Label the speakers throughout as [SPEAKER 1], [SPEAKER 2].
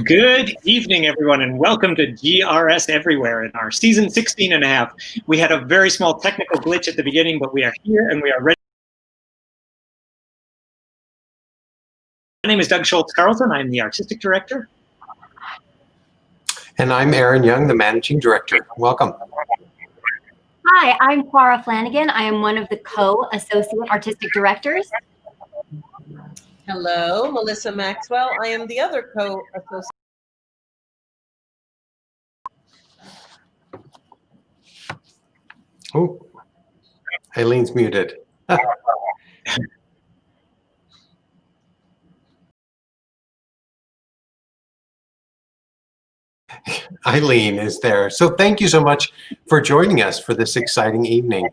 [SPEAKER 1] Good evening, everyone, and welcome to GRS Everywhere in our season 16 and a half. We had a very small technical glitch at the beginning, but we are here and we are ready. My name is Doug Schultz-Carlson. I'm the artistic director.
[SPEAKER 2] And I'm Aaron Young, the managing director. Welcome.
[SPEAKER 3] Hi, I'm Clara Flanagan. I am one of the co-associate artistic directors.
[SPEAKER 4] Hello, Melissa Maxwell. I am the other co-associate.
[SPEAKER 2] Oh, Eileen's muted. Eileen is there. So thank you so much for joining us for this exciting evening.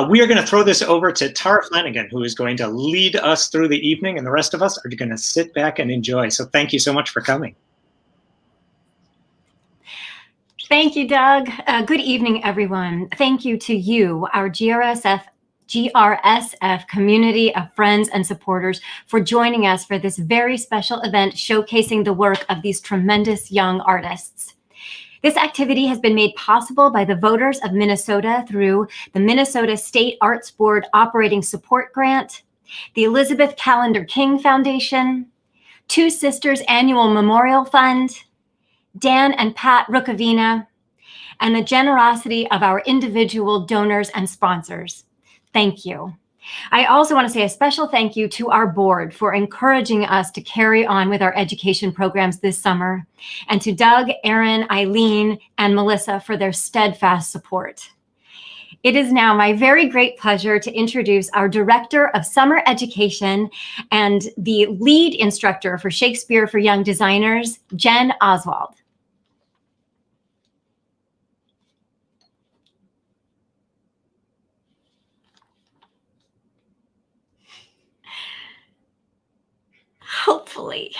[SPEAKER 1] We are going to throw this over to Tara Flanagan, who is going to lead us through the evening, and the rest of us are going to sit back and enjoy. So thank you so much for coming.
[SPEAKER 3] Thank you, Doug. Good evening, everyone. Thank you to you, our GRSF community of friends and supporters, for joining us for this very special event showcasing the work of these tremendous young artists. This activity has been made possible by the voters of Minnesota through the Minnesota State Arts Board Operating Support Grant, the Elizabeth Callender King Foundation, Two Sisters Annual Memorial Fund, Dan and Pat Rukavina, and the generosity of our individual donors and sponsors. Thank you. I also want to say a special thank you to our board for encouraging us to carry on with our education programs this summer, and to Doug, Aaron, Eileen, and Melissa for their steadfast support. It is now my very great pleasure to introduce our Director of Summer Education and the lead instructor for Shakespeare for Young Designers, Jen Oswald. Hopefully.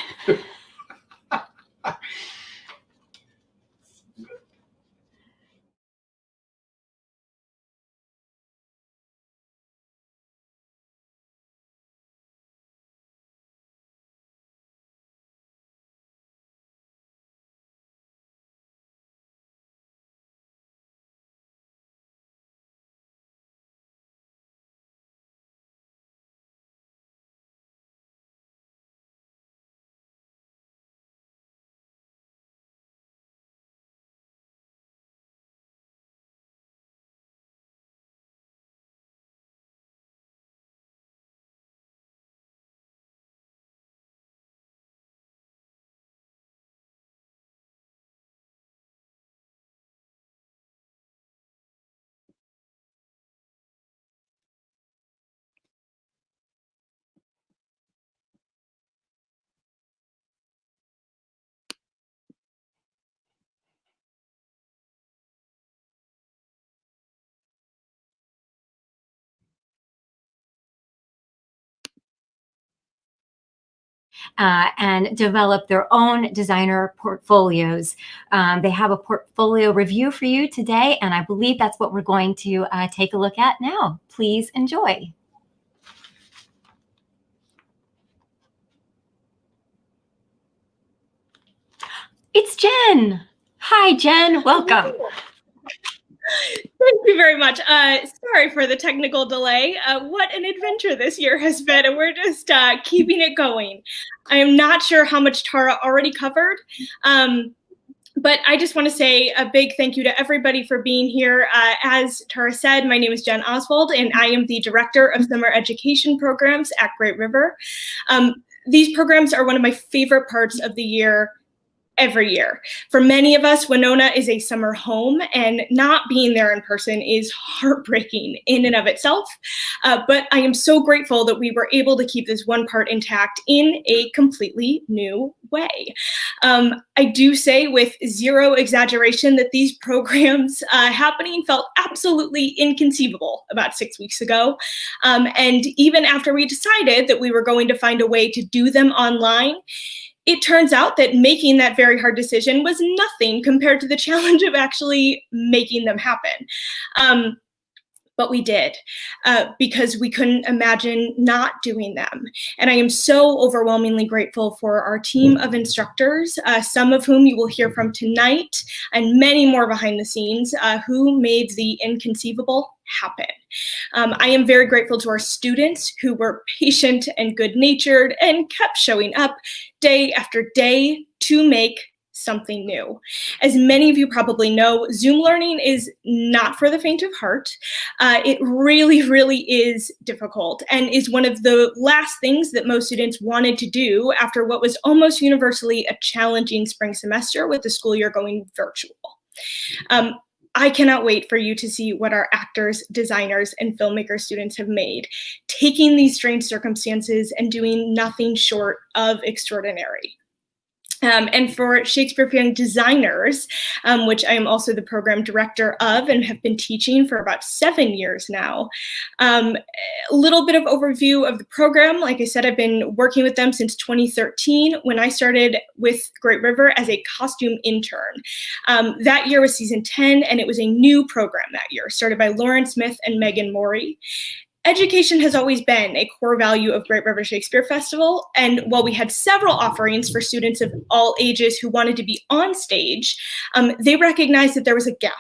[SPEAKER 3] And develop their own designer portfolios. They have a portfolio review for you today, and I believe that's what we're going to take a look at now. Please enjoy. It's Jen. Hi, Jen. Welcome.
[SPEAKER 5] Thank you very much. Sorry for the technical delay. What an adventure this year has been, and we're just keeping it going. I am not sure how much Tara already covered, but I just want to say a big thank you to everybody for being here. As Tara said, my name is Jen Oswald, and I am the Director of Summer Education Programs at Great River. These programs are one of my favorite parts of the year every year. For many of us, Winona is a summer home, and not being there in person is heartbreaking in and of itself. But I am so grateful that we were able to keep this one part intact in a completely new way. I do say with zero exaggeration that these programs happening felt absolutely inconceivable about 6 weeks ago. And even after we decided that we were going to find a way to do them online, it turns out that making that very hard decision was nothing compared to the challenge of actually making them happen. But we did, because we couldn't imagine not doing them. And I am so overwhelmingly grateful for our team of instructors, some of whom you will hear from tonight, and many more behind the scenes, who made the inconceivable happen. I am very grateful to our students who were patient and good-natured and kept showing up day after day to make something new. As many of you probably know, Zoom learning is not for the faint of heart. It really, really is difficult and is one of the last things that most students wanted to do after what was almost universally a challenging spring semester with the school year going virtual. I cannot wait for you to see what our actors, designers, and filmmaker students have made, taking these strange circumstances and doing nothing short of extraordinary. And for Shakespeare for Young designers, which I am also the program director of and have been teaching for about 7 years now. A little bit of overview of the program. Like I said, I've been working with them since 2013 when I started with Great River as a costume intern. That year was season 10, and it was a new program that year, started by Lauren Smith and Megan Morey. Education has always been a core value of Great River Shakespeare Festival, and while we had several offerings for students of all ages who wanted to be on stage, they recognized that there was a gap.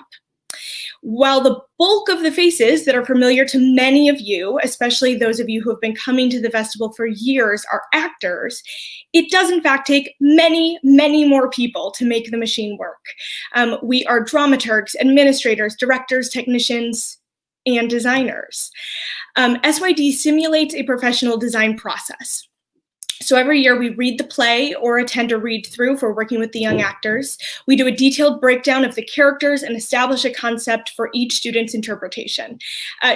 [SPEAKER 5] While the bulk of the faces that are familiar to many of you, especially those of you who have been coming to the festival for years, are actors, it does in fact take many, many more people to make the machine work. We are dramaturgs, administrators, directors, technicians, and designers. SYD simulates a professional design process. So every year we read the play or attend a read through if we're working with the young actors. We do a detailed breakdown of the characters and establish a concept for each student's interpretation.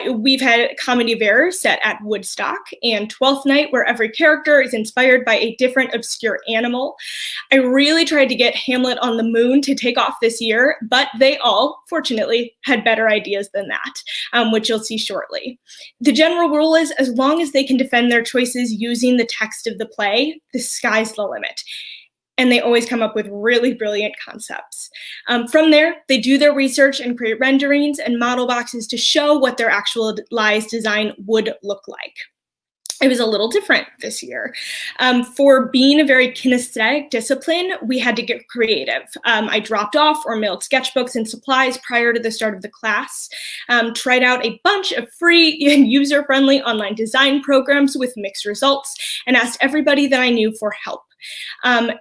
[SPEAKER 5] We've had Comedy of Errors set at Woodstock and Twelfth Night, where every character is inspired by a different obscure animal. I really tried to get Hamlet on the Moon to take off this year, but they all, fortunately, had better ideas than that, which you'll see shortly. The general rule is, as long as they can defend their choices using the text of the play, the sky's the limit. And they always come up with really brilliant concepts. From there, they do their research and create renderings and model boxes to show what their actualized design would look like. It was a little different this year. For being a very kinesthetic discipline, we had to get creative. I dropped off or mailed sketchbooks and supplies prior to the start of the class, tried out a bunch of free and user-friendly online design programs with mixed results, and asked everybody that I knew for help.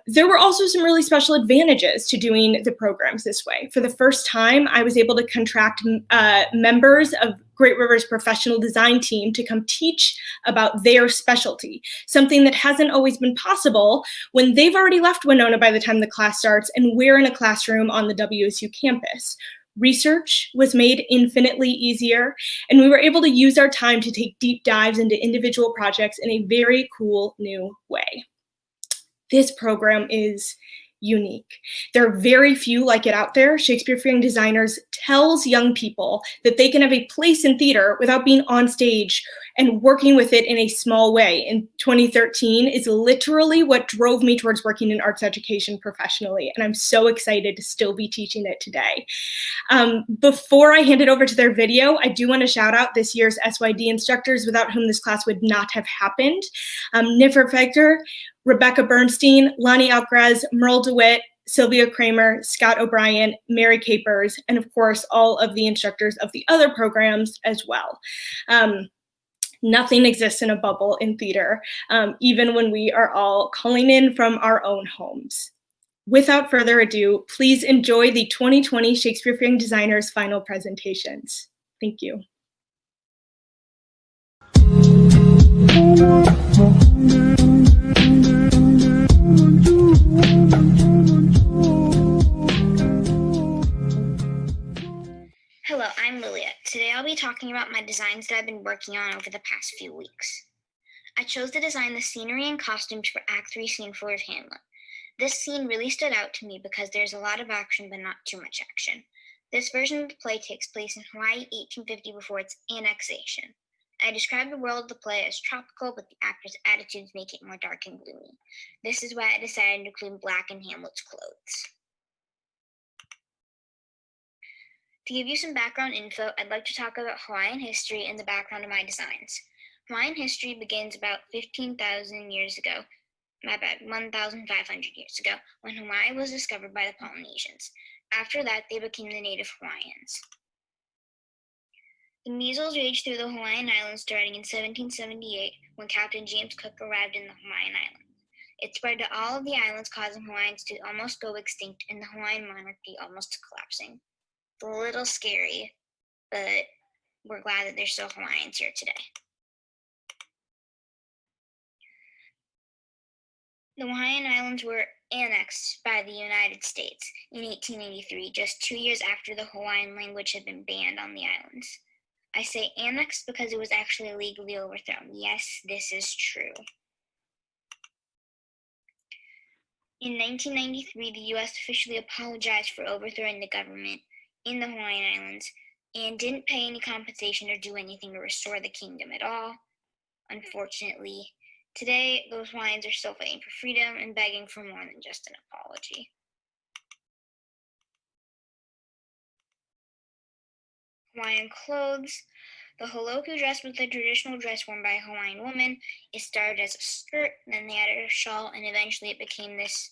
[SPEAKER 5] There were also some really special advantages to doing the programs this way. For the first time, I was able to contract members of Great River's professional design team to come teach about their specialty, something that hasn't always been possible when they've already left Winona by the time the class starts and we're in a classroom on the WSU campus. Research was made infinitely easier, and we were able to use our time to take deep dives into individual projects in a very cool new way. This program is unique. There are very few like it out there. Shakespeare for Young Designers tells young people that they can have a place in theater without being on stage and working with it in a small way. In 2013 is literally what drove me towards working in arts education professionally, and I'm so excited to still be teaching it today. Before I hand it over to their video, I do want to shout out this year's SYD instructors without whom this class would not have happened. Niffer Fector, Rebecca Bernstein, Lonnie Alcaraz, Merle DeWitt, Sylvia Kramer, Scott O'Brien, Mary Capers, and of course, all of the instructors of the other programs as well. Nothing exists in a bubble in theater, even when we are all calling in from our own homes. Without further ado, please enjoy the 2020 Shakespeare for Young Designers final presentations. Thank you.
[SPEAKER 6] Hello, I'm Lilia. Today I'll be talking about my designs that I've been working on over the past few weeks. I chose to design the scenery and costumes for Act 3, Scene 4 of Hamlet. This scene really stood out to me because there's a lot of action but not too much action. This version of the play takes place in Hawaii 1850 before its annexation. I described the world of the play as tropical, but the actors' attitudes make it more dark and gloomy. This is why I decided to include black in Hamlet's clothes. To give you some background info, I'd like to talk about Hawaiian history and the background of my designs. Hawaiian history begins about 15,000 years ago, 1,500 years ago, when Hawaii was discovered by the Polynesians. After that, they became the native Hawaiians. The measles raged through the Hawaiian Islands starting in 1778 when Captain James Cook arrived in the Hawaiian Islands. It spread to all of the islands, causing Hawaiians to almost go extinct and the Hawaiian monarchy almost collapsing. It's a little scary, but we're glad that there's still Hawaiians here today. The Hawaiian Islands were annexed by the United States in 1883, just 2 years after the Hawaiian language had been banned on the islands. I say annexed because it was actually legally overthrown. Yes, this is true. In 1993, the U.S. officially apologized for overthrowing the government in the Hawaiian Islands and didn't pay any compensation or do anything to restore the kingdom at all. Unfortunately, today, those Hawaiians are still fighting for freedom and begging for more than just an apology. Hawaiian clothes. The holoku dress was the traditional dress worn by a Hawaiian woman. It started as a skirt, then they added a shawl, and eventually it became this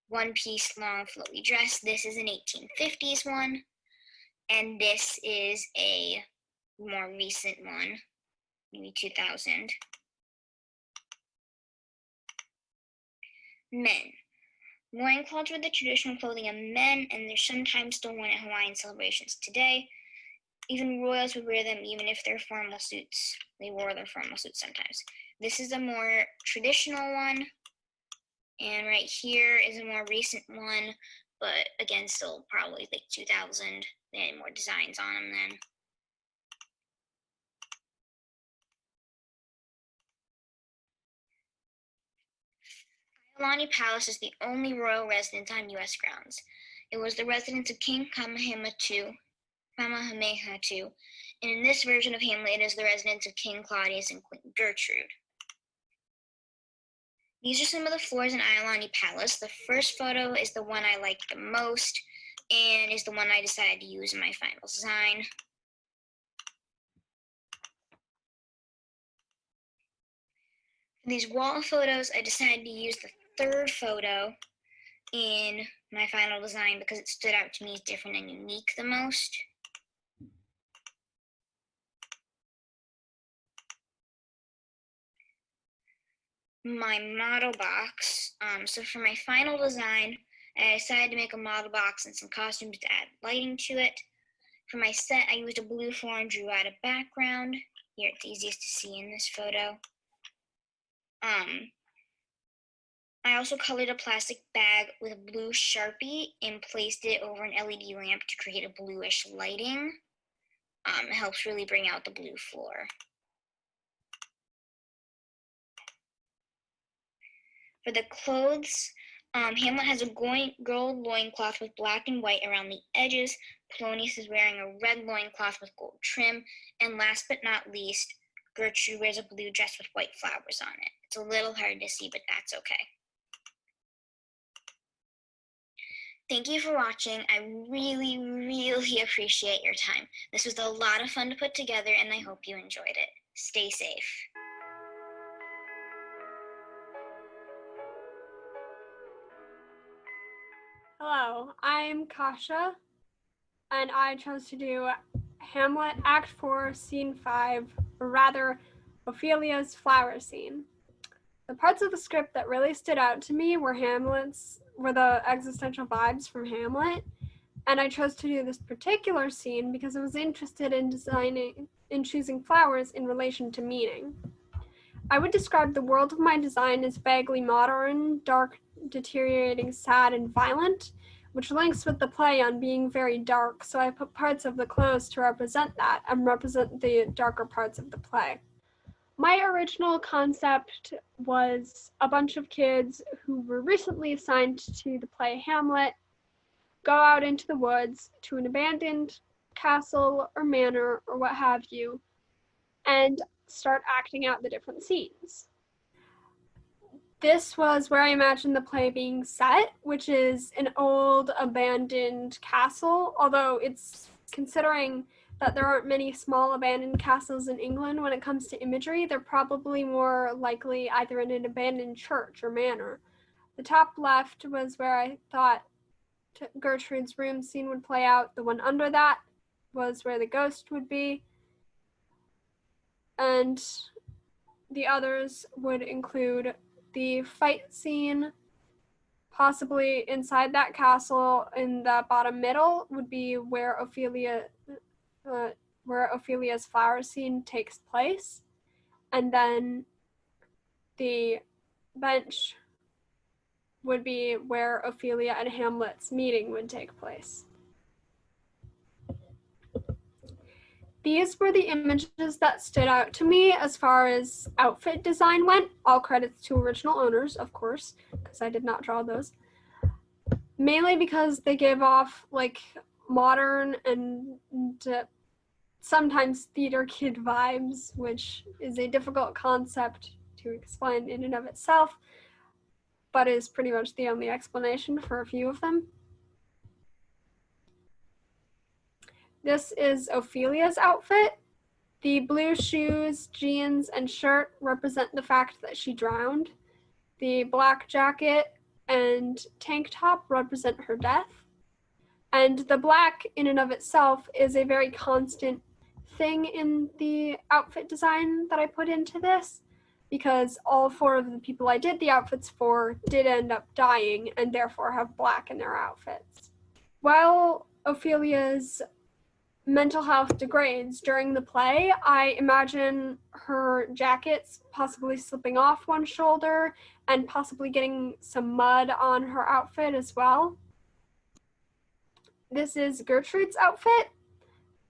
[SPEAKER 6] one-piece long flowy dress. This is an 1850s one, and this is a more recent one, maybe 2000. Men. Loincloths were the traditional clothing of men, and they're sometimes still worn at Hawaiian celebrations today. Even royals would wear them even if they're formal suits. They wore their formal suits sometimes. This is a more traditional one, and right here is a more recent one, but again, still probably like 2000. They had more designs on them then. Kailani Palace is the only royal residence on U.S. grounds. It was the residence of King Kamehameha II, and in this version of Hamlet, it is the residence of King Claudius and Queen Gertrude. These are some of the floors in Iolani Palace. The first photo is the one I like the most and is the one I decided to use in my final design. For these wall photos, I decided to use the third photo in my final design because it stood out to me as different and unique the most. My model box. So for my final design, I decided to make a model box and some costumes to add lighting to it. For my set, I used a blue floor and drew out a background. Here, it's easiest to see in this photo. I also colored a plastic bag with a blue Sharpie and placed it over an LED lamp to create a bluish lighting. It helps really bring out the blue floor. For the clothes, Hamlet has a gold loincloth with black and white around the edges. Polonius is wearing a red loincloth with gold trim. And last but not least, Gertrude wears a blue dress with white flowers on it. It's a little hard to see, but that's okay. Thank you for watching. I really, really appreciate your time. This was a lot of fun to put together, and I hope you enjoyed it. Stay safe.
[SPEAKER 7] Hello, I'm Kasha, and I chose to do Hamlet Act 4, Scene 5, or rather, Ophelia's flower scene. The parts of the script that really stood out to me were the existential vibes from Hamlet, and I chose to do this particular scene because I was interested in choosing flowers in relation to meaning. I would describe the world of my design as vaguely modern, dark, deteriorating, sad, and violent, which links with the play on being very dark, so I put parts of the clothes to represent that and represent the darker parts of the play. My original concept was a bunch of kids who were recently assigned to the play Hamlet go out into the woods to an abandoned castle or manor or what have you, and start acting out the different scenes. This was where I imagined the play being set, which is an old abandoned castle, although it's considering that there aren't many small abandoned castles in England when it comes to imagery, they're probably more likely either in an abandoned church or manor. The top left was where I thought Gertrude's room scene would play out. The one under that was where the ghost would be. And the others would include the fight scene, possibly inside that castle. In the bottom middle would be where Ophelia's flower scene takes place, and then the bench would be where Ophelia and Hamlet's meeting would take place. These were the images that stood out to me as far as outfit design went. All credits to original owners, of course, because I did not draw those. Mainly because they gave off like modern and sometimes theater kid vibes, which is a difficult concept to explain in and of itself, but is pretty much the only explanation for a few of them. This is Ophelia's outfit. The blue shoes, jeans, and shirt represent the fact that she drowned. The black jacket and tank top represent her death. And the black in and of itself is a very constant thing in the outfit design that I put into this, because all four of the people I did the outfits for did end up dying and therefore have black in their outfits. While Ophelia's mental health degrades during the play, I imagine her jackets possibly slipping off one shoulder and possibly getting some mud on her outfit as well. This is Gertrude's outfit.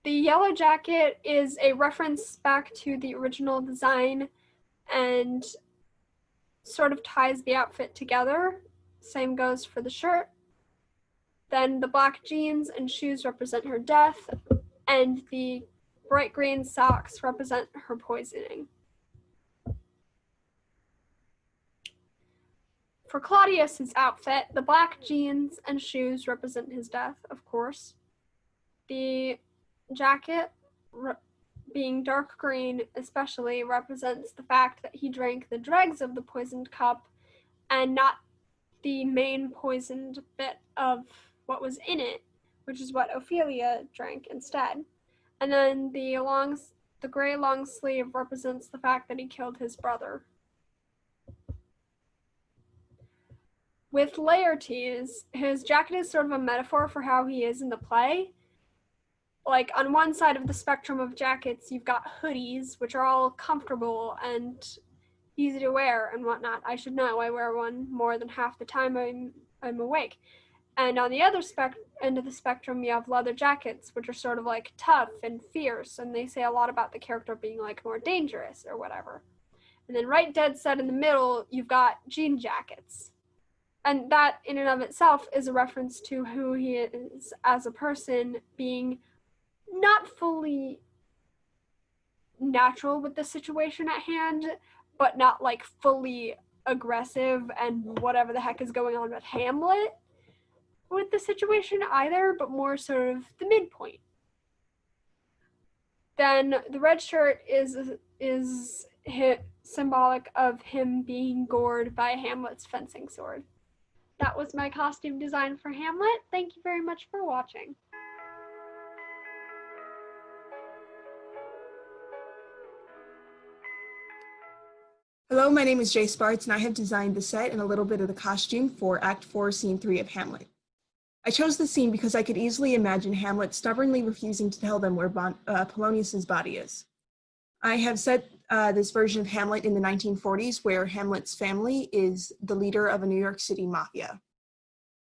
[SPEAKER 7] The yellow jacket is a reference back to the original design and sort of ties the outfit together. Same goes for the shirt. Then the black jeans and shoes represent her death, and the bright green socks represent her poisoning. For Claudius's outfit, the black jeans and shoes represent his death, of course. The jacket, being dark green especially, represents the fact that he drank the dregs of the poisoned cup and not the main poisoned bit of what was in it, which is what Ophelia drank instead. And then the gray long sleeve represents the fact that he killed his brother. With Laertes, his jacket is sort of a metaphor for how he is in the play. Like, on one side of the spectrum of jackets, you've got hoodies, which are all comfortable and easy to wear and whatnot. I should know, I wear one more than half the time I'm awake. And on the other end of the spectrum, you have leather jackets, which are sort of like tough and fierce, and they say a lot about the character being like more dangerous or whatever. And then right dead set in the middle, you've got jean jackets. And that in and of itself is a reference to who he is as a person, being not fully natural with the situation at hand, but not like fully aggressive and whatever the heck is going on with Hamlet with the situation either, but more sort of the midpoint. Then the red shirt is symbolic of him being gored by Hamlet's fencing sword. That was my costume design for Hamlet. Thank you very much for watching.
[SPEAKER 8] Hello, my name is Jay Sparts, and I have designed the set and a little bit of the costume for Act 4, Scene 3 of Hamlet. I chose this scene because I could easily imagine Hamlet stubbornly refusing to tell them where Polonius's body is. I have set this version of Hamlet in the 1940s, where Hamlet's family is the leader of a New York City mafia.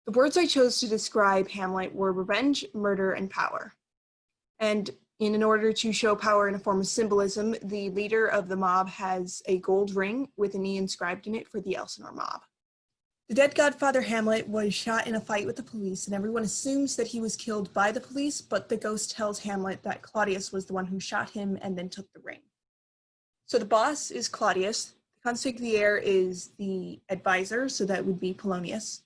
[SPEAKER 8] The words I chose to describe Hamlet were revenge, murder, and power. And in order to show power in a form of symbolism, the leader of the mob has a gold ring with an E inscribed in it for the Elsinore mob. The dead godfather Hamlet was shot in a fight with the police, and everyone assumes that he was killed by the police, but the ghost tells Hamlet that Claudius was the one who shot him and then took the ring. So the boss is Claudius, the Consigliere is the advisor, so that would be Polonius.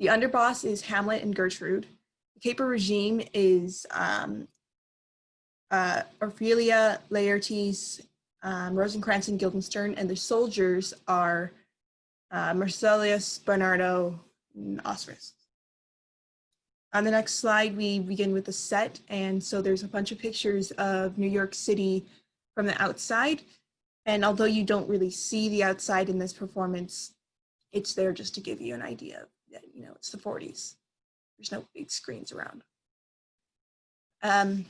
[SPEAKER 8] The underboss is Hamlet and Gertrude. The caper regime is Ophelia, Laertes, Rosencrantz, and Guildenstern, and the soldiers are Marcellus, Bernardo, and Osrus. On the next slide, we begin with the set, and so there's a bunch of pictures of New York City from the outside, and although you don't really see the outside in this performance, it's there just to give you an idea that, you know, it's the 40s. There's no big screens around. I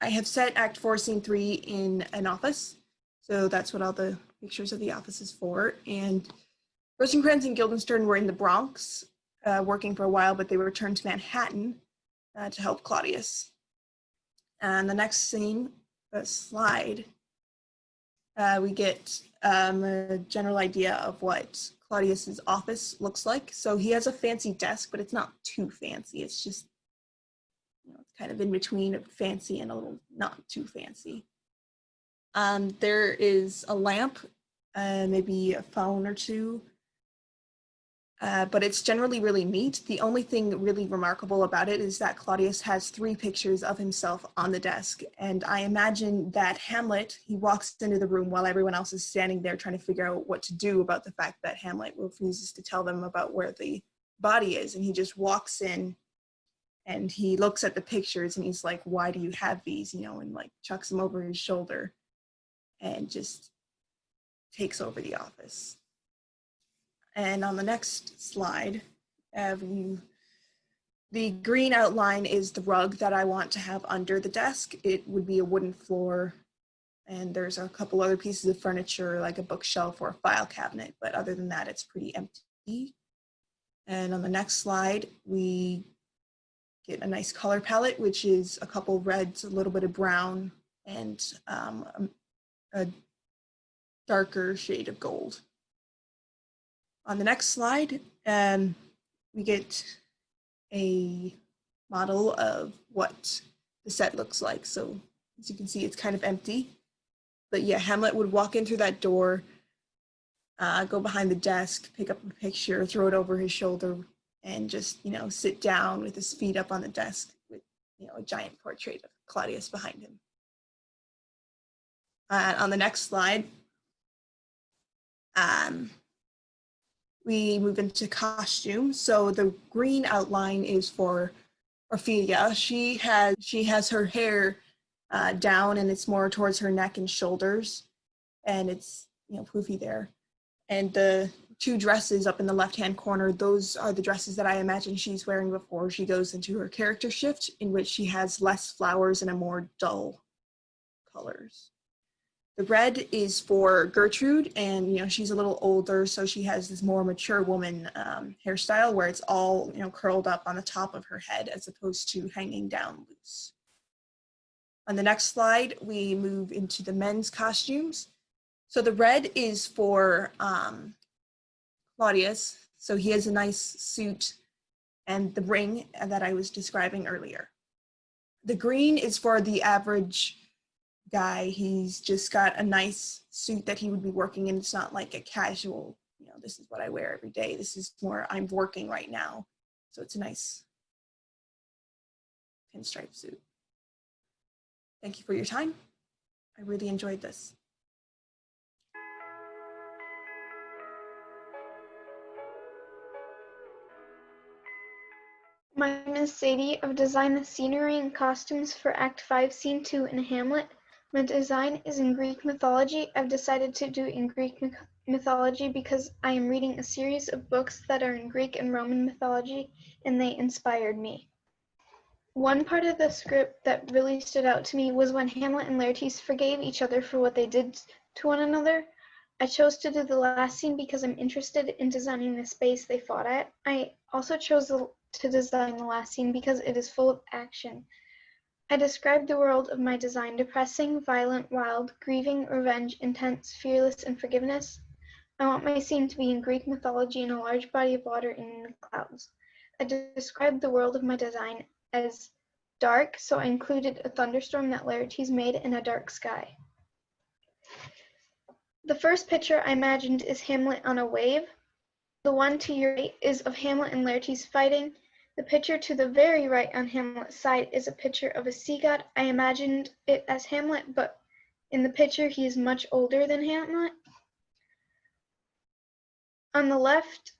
[SPEAKER 8] have set Act 4, Scene 3 in an office, so that's what all the pictures of the office is for. And Rosencrantz and Guildenstern were in the Bronx, working for a while, but they were returned to Manhattan to help Claudius. And the next scene, slide, we get a general idea of what Claudius's office looks like. So he has a fancy desk, but it's not too fancy. It's just, you know, it's kind of in between fancy and a little not too fancy. There is a lamp, maybe a phone or two, but it's generally really neat. The only thing really remarkable about it is that Claudius has 3 pictures of himself on the desk. And I imagine that Hamlet, he walks into the room while everyone else is standing there trying to figure out what to do about the fact that Hamlet refuses to tell them about where the body is. And he just walks in and he looks at the pictures and he's like, why do you have these? You know, and like chucks them over his shoulder and just takes over the office. And on the next slide, the green outline is the rug that I want to have under the desk. It would be a wooden floor, and there's a couple other pieces of furniture like a bookshelf or a file cabinet, but other than that, it's pretty empty. And on the next slide, we get a nice color palette, which is a couple reds, a little bit of brown, and a darker shade of gold. On the next slide, we get a model of what the set looks like. So as you can see, it's kind of empty. But yeah, Hamlet would walk in through that door, go behind the desk, pick up a picture, throw it over his shoulder, and just, you know, sit down with his feet up on the desk with, you know, a giant portrait of Claudius behind him. On the next slide, we move into costume. So the green outline is for Ophelia. She has her hair down and it's more towards her neck and shoulders, and it's, you know, poofy there. And the 2 dresses up in the left-hand corner, those are the dresses that I imagine she's wearing before she goes into her character shift, in which she has less flowers and a more dull colors. The red is for Gertrude, and, you know, she's a little older, so she has this more mature woman hairstyle where it's all, you know, curled up on the top of her head as opposed to hanging down loose. On the next slide, we move into the men's costumes. So the red is for Claudius, so he has a nice suit and the ring that I was describing earlier. The green is for the average guy. He's just got a nice suit that he would be working in. It's not like a casual, you know, this is what I wear every day. This is more, I'm working right now. So it's a nice pinstripe suit. Thank you for your time. I really enjoyed this.
[SPEAKER 9] My name is Sadie. I've designed the scenery and costumes for Act 5, Scene 2 in Hamlet. My design is in Greek mythology. I've decided to do it in Greek mythology because I am reading a series of books that are in Greek and Roman mythology, and they inspired me. One part of the script that really stood out to me was when Hamlet and Laertes forgave each other for what they did to one another. I chose to do the last scene because I'm interested in designing the space they fought at. I also chose to design the last scene because it is full of action. I described the world of my design: depressing, violent, wild, grieving, revenge, intense, fearless, and forgiveness. I want my scene to be in Greek mythology in a large body of water in the clouds. I described the world of my design as dark, so I included a thunderstorm that Laertes made in a dark sky. The first picture I imagined is Hamlet on a wave. The one to your right is of Hamlet and Laertes fighting. The picture to the very right on Hamlet's side is a picture of a sea god. I imagined it as Hamlet, but in the picture he is much older than Hamlet. On the left,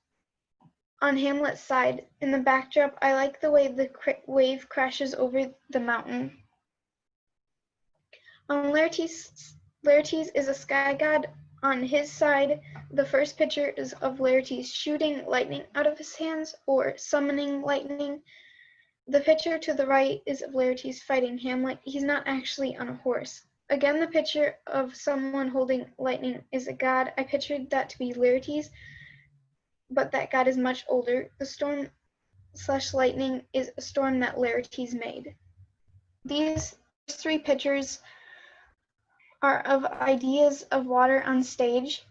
[SPEAKER 9] on Hamlet's side, in the backdrop, I like the way the wave crashes over the mountain. On Laertes is a sky god. On his side, the first picture is of Laertes shooting lightning out of his hands or summoning lightning. The picture to the right is of Laertes fighting Hamlet. He's not actually on a horse. Again, the picture of someone holding lightning is a god. I pictured that to be Laertes, but that god is much older. The storm/lightning is a storm that Laertes made. These three pictures are of ideas of water on stage.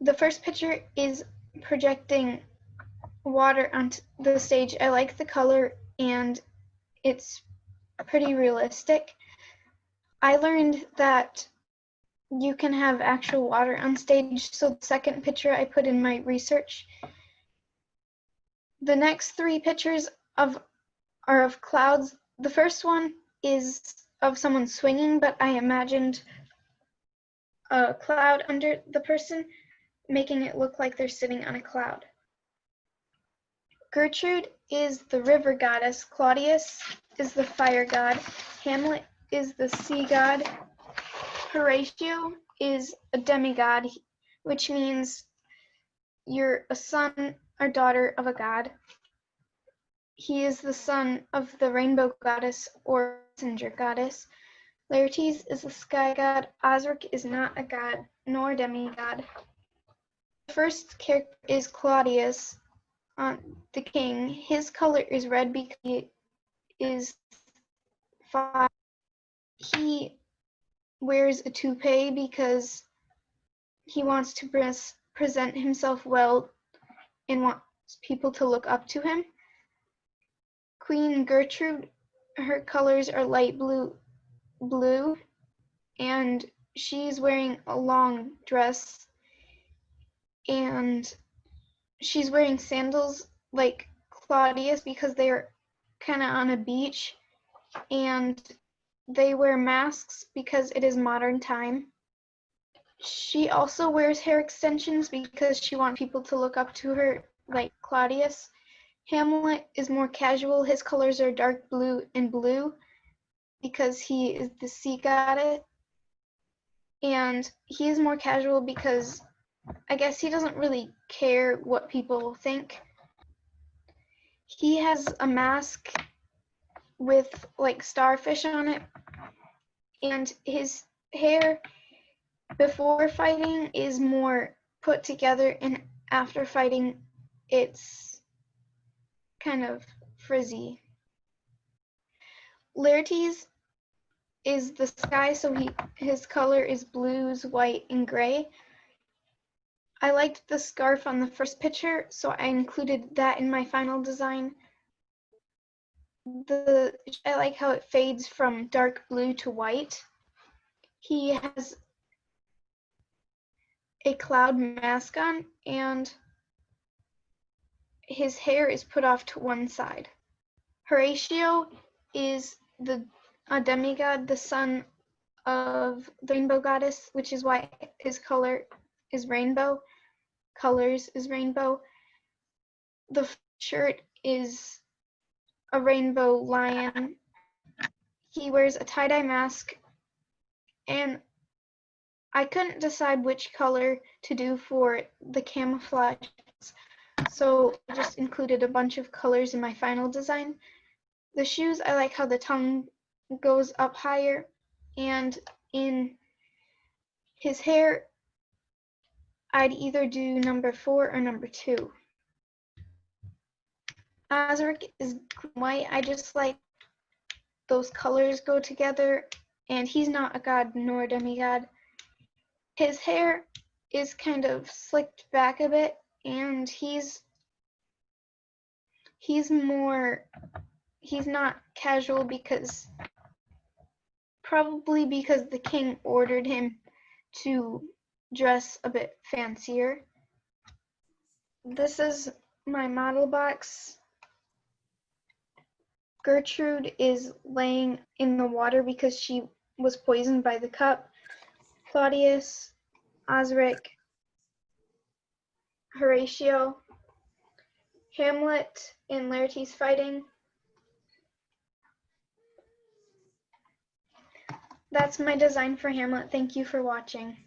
[SPEAKER 9] The first picture is projecting water onto the stage. I like the color and it's pretty realistic. I learned that you can have actual water on stage, so the second picture I put in my research. The next three pictures are of clouds. The first one is of someone swinging, but I imagined a cloud under the person, making it look like they're sitting on a cloud. Gertrude is the river goddess. Claudius is the fire god. Hamlet is the sea god. Horatio is a demigod, which means you're a son or daughter of a god. He is the son of the rainbow goddess or messenger goddess. Laertes is the sky god. Osric is not a god nor demigod. The first character is Claudius, the king. His color is red because he is fire. He wears a toupee because he wants to present himself well and wants people to look up to him. Queen Gertrude, her colors are light blue, and she's wearing a long dress, and she's wearing sandals like Claudius because they're kind of on a beach, and they wear masks because it is modern time. She also wears hair extensions because she wants people to look up to her like Claudius. Hamlet is more casual. His colors are dark blue and blue because he is the sea goddess. And he is more casual because I guess he doesn't really care what people think. He has a mask with like starfish on it, and his hair before fighting is more put together, and after fighting it's kind of frizzy. Laertes is the sky, so his color is blues, white, and gray. I liked the scarf on the first picture, so I included that in my final design. I like how it fades from dark blue to white. He has a cloud mask on, and his hair is put off to one side. Horatio is a demigod, the son of the rainbow goddess, which is why his color is rainbow. Colors is rainbow. The shirt is a rainbow lion. He wears a tie-dye mask, and I couldn't decide which color to do for the camouflage, so I just included a bunch of colors in my final design. The shoes, I like how the tongue goes up higher, and in his hair, I'd either do number 4 or number 2. Osric is white. I just like those colors go together, and he's not a god nor a demigod. His hair is kind of slicked back a bit, and he's not casual probably because the king ordered him to dress a bit fancier. This is my model box. Gertrude is laying in the water because she was poisoned by the cup. Claudius, Osric, Horatio, Hamlet and Laertes fighting. That's my design for Hamlet. Thank you for watching.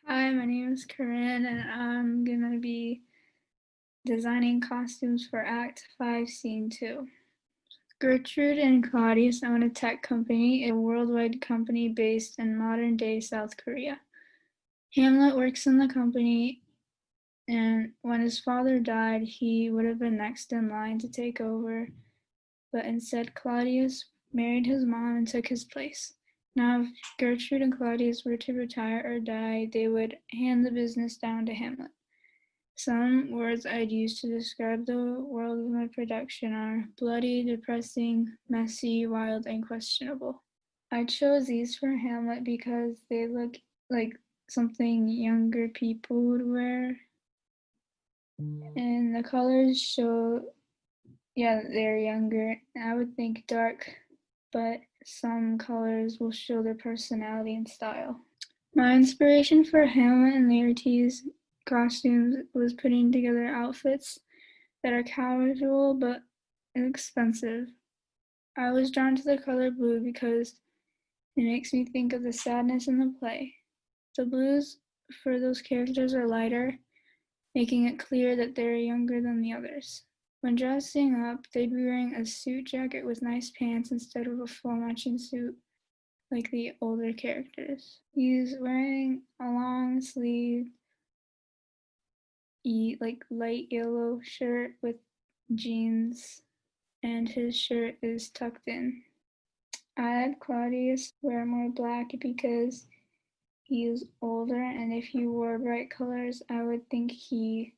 [SPEAKER 10] Hi, my name is Corinne, and I'm gonna be designing costumes for Act 5, Scene 2. Gertrude and Claudius own a tech company, a worldwide company based in modern-day South Korea. Hamlet works in the company, and when his father died, he would have been next in line to take over, but instead Claudius married his mom and took his place. Now, if Gertrude and Claudius were to retire or die, they would hand the business down to Hamlet. Some words I'd use to describe the world of my production are bloody, depressing, messy, wild, and questionable. I chose these for Hamlet because they look like something younger people would wear. And the colors show, yeah, they're younger. I would think dark, but some colors will show their personality and style. My inspiration for Hamlet and Laertes costumes was putting together outfits that are casual but inexpensive. I was drawn to the color blue because it makes me think of the sadness in the play. The blues for those characters are lighter, making it clear that they're younger than the others. When dressing up, they'd be wearing a suit jacket with nice pants instead of a full matching suit like the older characters. He's wearing a long sleeve, like light yellow shirt with jeans, and his shirt is tucked in. I had Claudius wear more black because he is older, and if he wore bright colors, I would think he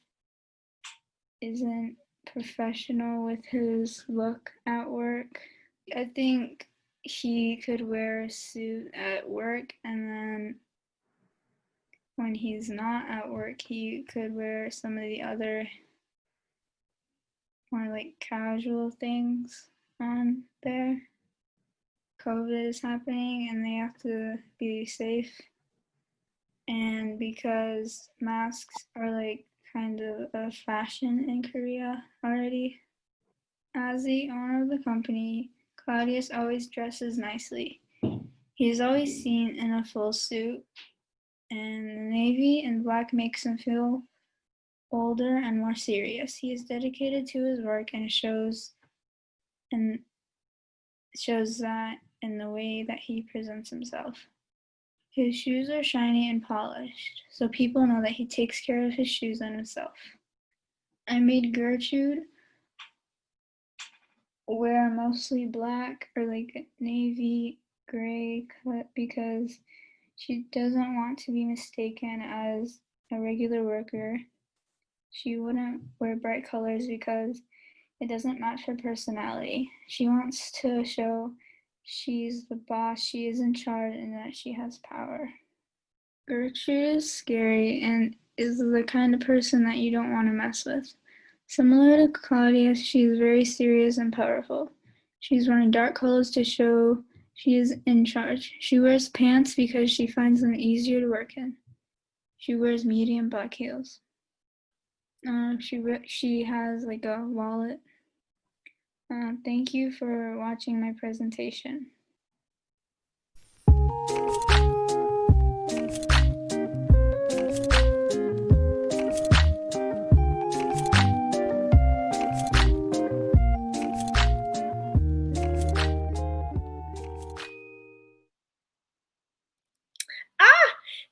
[SPEAKER 10] isn't professional with his look at work. I think he could wear a suit at work, and then when he's not at work, he could wear some of the other more like casual things on there. COVID is happening and they have to be safe. And because masks are like kind of a fashion in Korea already. As the owner of the company, Claudius always dresses nicely. He is always seen in a full suit, and the navy and black makes him feel older and more serious. He is dedicated to his work and shows that in the way that he presents himself. His shoes are shiny and polished, so people know that he takes care of his shoes and himself. I made Gertrude wear mostly black or like navy gray cut because she doesn't want to be mistaken as a regular worker. She wouldn't wear bright colors because it doesn't match her personality. She wants to show she's the boss, she is in charge, and that she has power. Gertrude is scary and is the kind of person that you don't want to mess with. Similar to Claudius, she is very serious and powerful. She's wearing dark colors to show she is in charge. She wears pants because she finds them easier to work in. She wears medium black heels. She has like a wallet. Thank you for watching my presentation.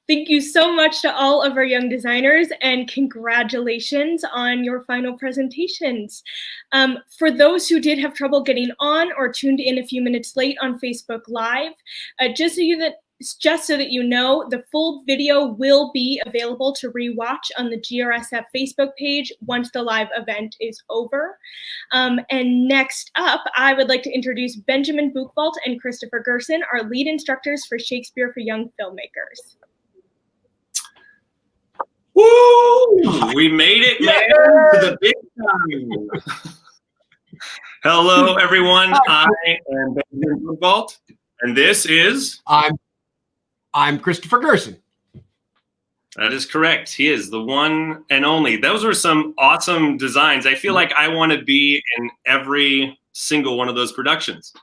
[SPEAKER 5] Thank you so much to all of our young designers, and congratulations on your final presentations. For those who did have trouble getting on or tuned in a few minutes late on Facebook Live, just so just so that you know, the full video will be available to rewatch on the GRSF Facebook page once the live event is over. And next up, I would like to introduce Benjamin Buchwald and Christopher Gerson, our lead instructors for Shakespeare for Young Filmmakers.
[SPEAKER 11] Woo! We made it, man, to the big time. Hello, everyone. I am Benjamin Buchwald, and this is...
[SPEAKER 2] I'm Christopher Gerson.
[SPEAKER 11] That is correct. He is the one and only. Those were some awesome designs. I feel like I want to be in every single one of those productions.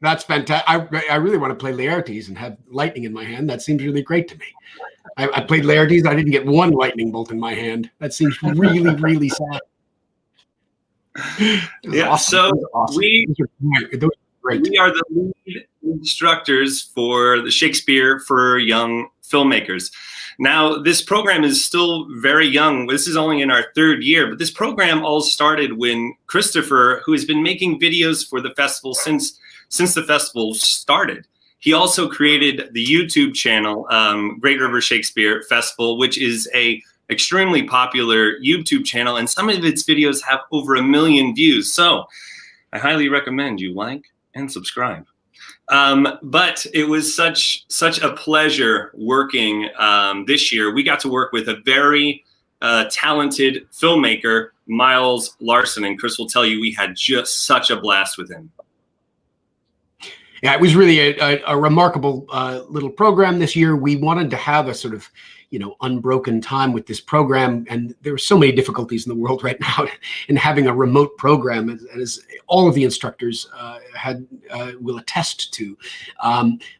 [SPEAKER 2] That's fantastic. I really want to play Laertes and have lightning in my hand. That seems really great to me. I played Laertes. I didn't get one lightning bolt in my hand. That seems really, really sad.
[SPEAKER 11] Yeah,
[SPEAKER 2] awesome.
[SPEAKER 11] so awesome. We are the lead instructors for the Shakespeare for Young Filmmakers. Now, this program is still very young. This is only in our 3rd year, but this program all started when Christopher, who has been making videos for the festival since the festival started, he also created the YouTube channel, Great River Shakespeare Festival, which is a extremely popular YouTube channel, and some of its videos have over 1 million views. So I highly recommend you like and subscribe. But it was such a pleasure working this year. We got to work with a very talented filmmaker, Miles Larson, and Chris will tell you we had just such a blast with him.
[SPEAKER 2] Yeah, it was really a remarkable little program this year. We wanted to have a sort of, unbroken time with this program. And there are so many difficulties in the world right now in having a remote program, as all of the instructors will attest to.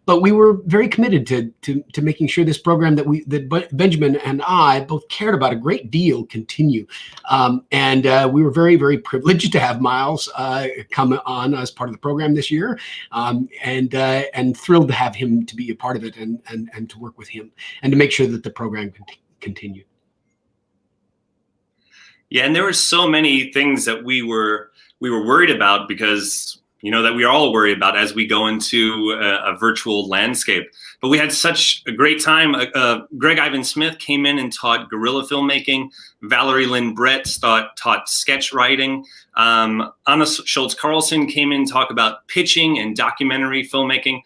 [SPEAKER 2] But we were very committed to making sure this program that Benjamin and I both cared about a great deal continue. And we were very, very privileged to have Miles come on as part of the program this year, and thrilled to have him to be a part of it and to work with him and to make sure that the program continued.
[SPEAKER 11] Yeah, and there were so many things that we were worried about because that we are all worried about as we go into a virtual landscape. But we had such a great time. Greg Ivan Smith came in and taught guerrilla filmmaking. Valerie Lynn Brett taught sketch writing. Anna Schultz Carlson came in and talked about pitching and documentary filmmaking.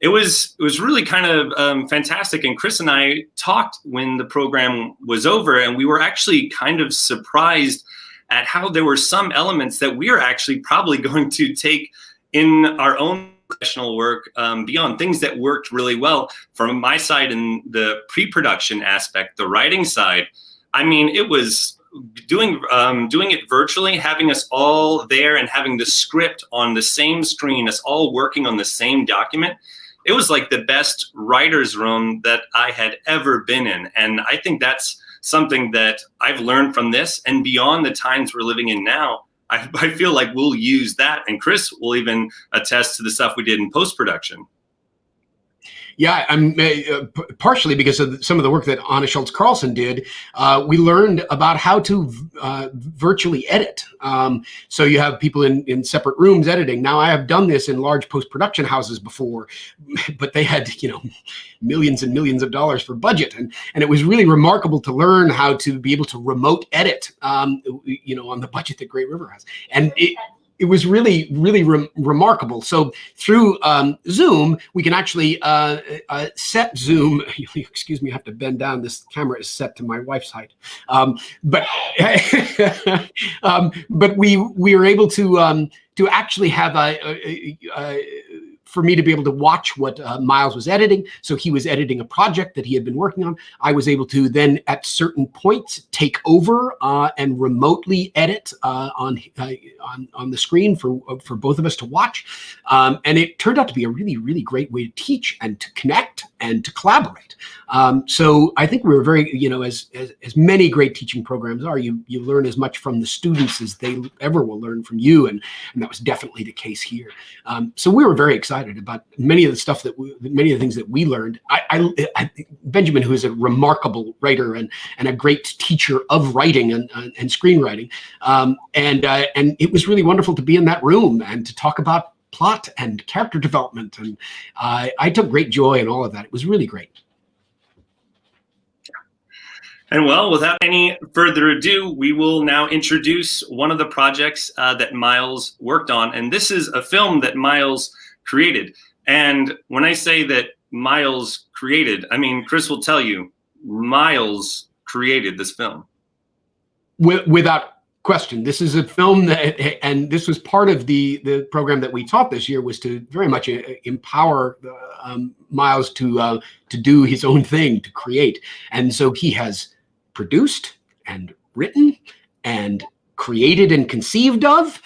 [SPEAKER 11] It was really kind of fantastic. And Chris and I talked when the program was over, and we were actually kind of surprised at how there were some elements that we are actually probably going to take in our own professional work beyond, things that worked really well. From my side in the pre-production aspect, the writing side, I mean, it was doing it virtually, having us all there and having the script on the same screen, us all working on the same document. It was like the best writer's room that I had ever been in. And I think that's something that I've learned from this, and beyond the times we're living in now, I feel like we'll use that. And Chris will even attest to the stuff we did in post-production.
[SPEAKER 2] Yeah, I'm partially because of some of the work that Anna Schultz Carlson did. We learned about how to virtually edit. So you have people in separate rooms editing. Now, I have done this in large post-production houses before, but they had millions and millions of dollars for budget, and it was really remarkable to learn how to be able to remote edit. On the budget that Great River has, and it was really, really remarkable. So through Zoom, we can actually set Zoom. Excuse me, I have to bend down. This camera is set to my wife's height. But we were able to actually have for me to be able to watch what Miles was editing. So he was editing a project that he had been working on. I was able to then at certain points take over and remotely edit on the screen for both of us to watch. And it turned out to be a really, really great way to teach and to connect and to collaborate. So I think we were very, as many great teaching programs are, you learn as much from the students as they ever will learn from you. And that was definitely the case here. So we were very excited about many of the stuff many of the things that we learned. Benjamin, who is a remarkable writer and a great teacher of writing and screenwriting, and it was really wonderful to be in that room and to talk about plot and character development. And I took great joy in all of that. It was really great.
[SPEAKER 11] And well, without any further ado, we will now introduce one of the projects that Miles worked on. And this is a film that Miles created. And when I say that Miles created, I mean, Chris will tell you, Miles created this film.
[SPEAKER 2] Without question, this is a film that, and this was part of the program that we taught this year, was to very much empower Miles to do his own thing, to create. And so he has produced and written and created and conceived of.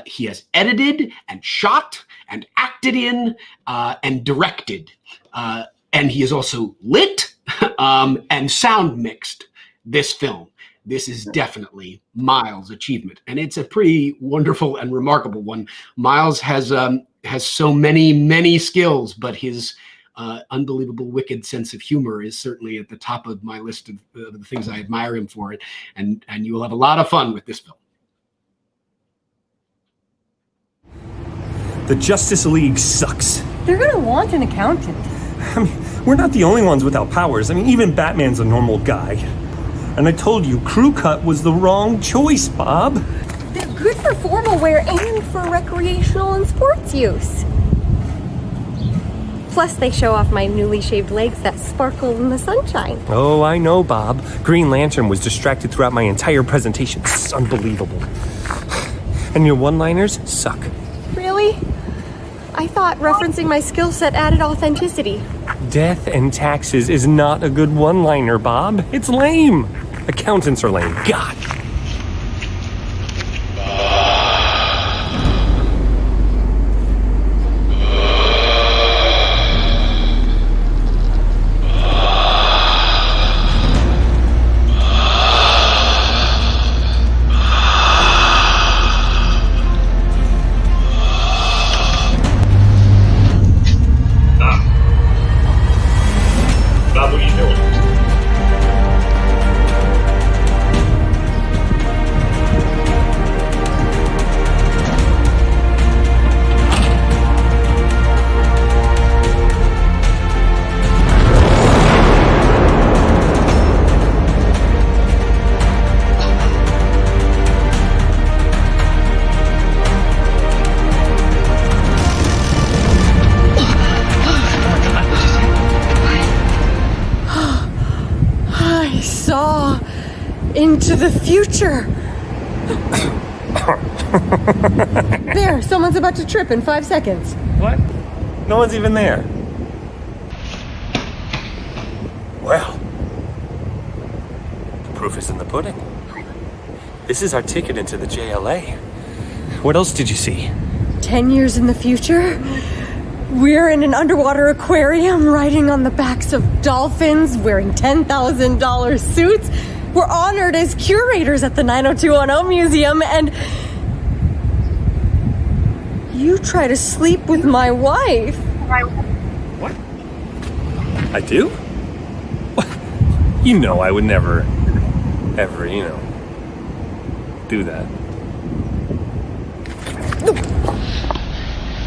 [SPEAKER 2] He has edited and shot and acted in and directed. And he has also lit and sound mixed this film. This is definitely Miles' achievement, and it's a pretty wonderful and remarkable one. Miles has so many skills, but his unbelievable wicked sense of humor is certainly at the top of my list of the things I admire him for. And you will have a lot of fun with this film.
[SPEAKER 12] The Justice League sucks.
[SPEAKER 13] They're gonna want an accountant.
[SPEAKER 12] I mean, we're not the only ones without powers. I mean, even Batman's a normal guy. And I told you, crew cut was the wrong choice, Bob.
[SPEAKER 13] They're good for formal wear and for recreational and sports use. Plus, they show off my newly shaved legs that sparkle in the sunshine.
[SPEAKER 12] Oh, I know, Bob. Green Lantern was distracted throughout my entire presentation. It's unbelievable. And your one-liners suck.
[SPEAKER 13] Really? I thought referencing my skill set added authenticity.
[SPEAKER 12] Death and taxes is not a good one-liner, Bob. It's lame. Accountants are lame. God.
[SPEAKER 11] Bob, what are you doing?
[SPEAKER 13] Into the future. There, someone's about to trip in 5 seconds.
[SPEAKER 12] What? No one's even there. Well, the proof is in the pudding. This is our ticket into the JLA. What else did you see?
[SPEAKER 13] 10 years in the future, we're in an underwater aquarium riding on the backs of dolphins, wearing $10,000 suits. We're honored as curators at the 90210 Museum, and you try to sleep with my wife.
[SPEAKER 12] What? I do? You know I would never, ever, do that.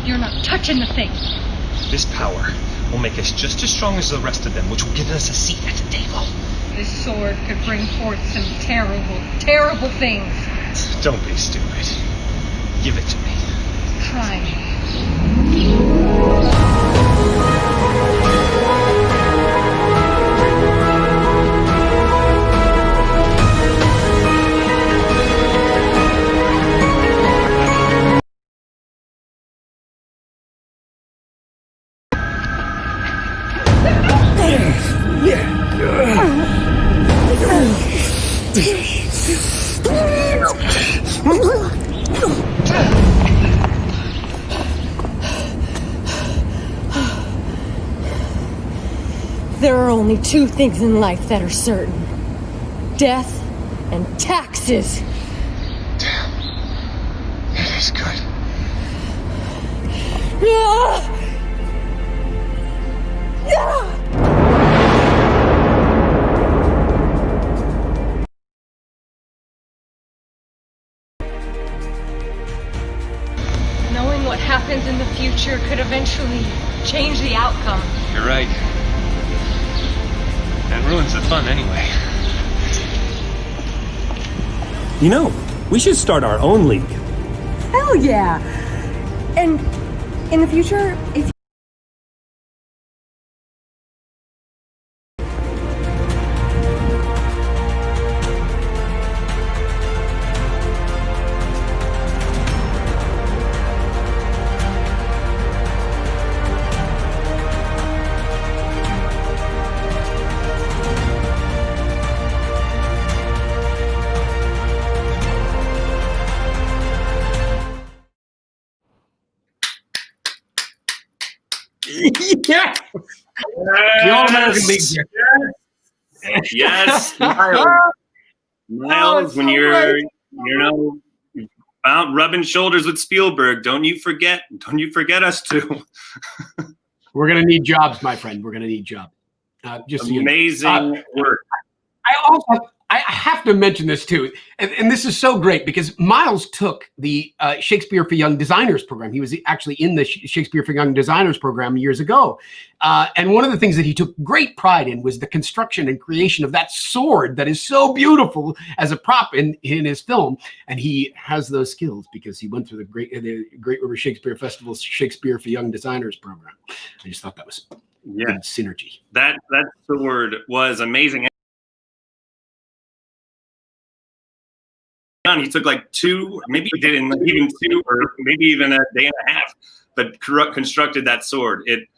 [SPEAKER 13] You're not touching the thing.
[SPEAKER 14] This power will make us just as strong as the rest of them, which will give us a seat at the table.
[SPEAKER 13] This sword could bring forth some terrible, terrible things.
[SPEAKER 14] Don't be stupid. Give it to me.
[SPEAKER 13] Try me. There are only two things in life that are certain: death and taxes.
[SPEAKER 14] Damn. It is good.
[SPEAKER 13] Knowing what happens in the
[SPEAKER 14] ruins the fun anyway.
[SPEAKER 12] You know, we should start our own league.
[SPEAKER 13] Hell yeah! And in the future, if
[SPEAKER 2] Yeah. The All-American League.
[SPEAKER 11] Yes, Miles, when you're out rubbing shoulders with Spielberg, don't you forget us too.
[SPEAKER 2] We're gonna need jobs, my friend. We're gonna need jobs. Just
[SPEAKER 11] amazing work.
[SPEAKER 2] I have to mention this too, and this is so great because Miles took the Shakespeare for Young Designers program. He was actually in the Shakespeare for Young Designers program years ago. And one of the things that he took great pride in was the construction and creation of that sword that is so beautiful as a prop in his film. And he has those skills because he went through the Great River Shakespeare Festival's Shakespeare for Young Designers program. I just thought that was good synergy.
[SPEAKER 11] That sword was amazing. He took like 2, maybe he did in even 2 or maybe even a day and a half, but constructed that sword. It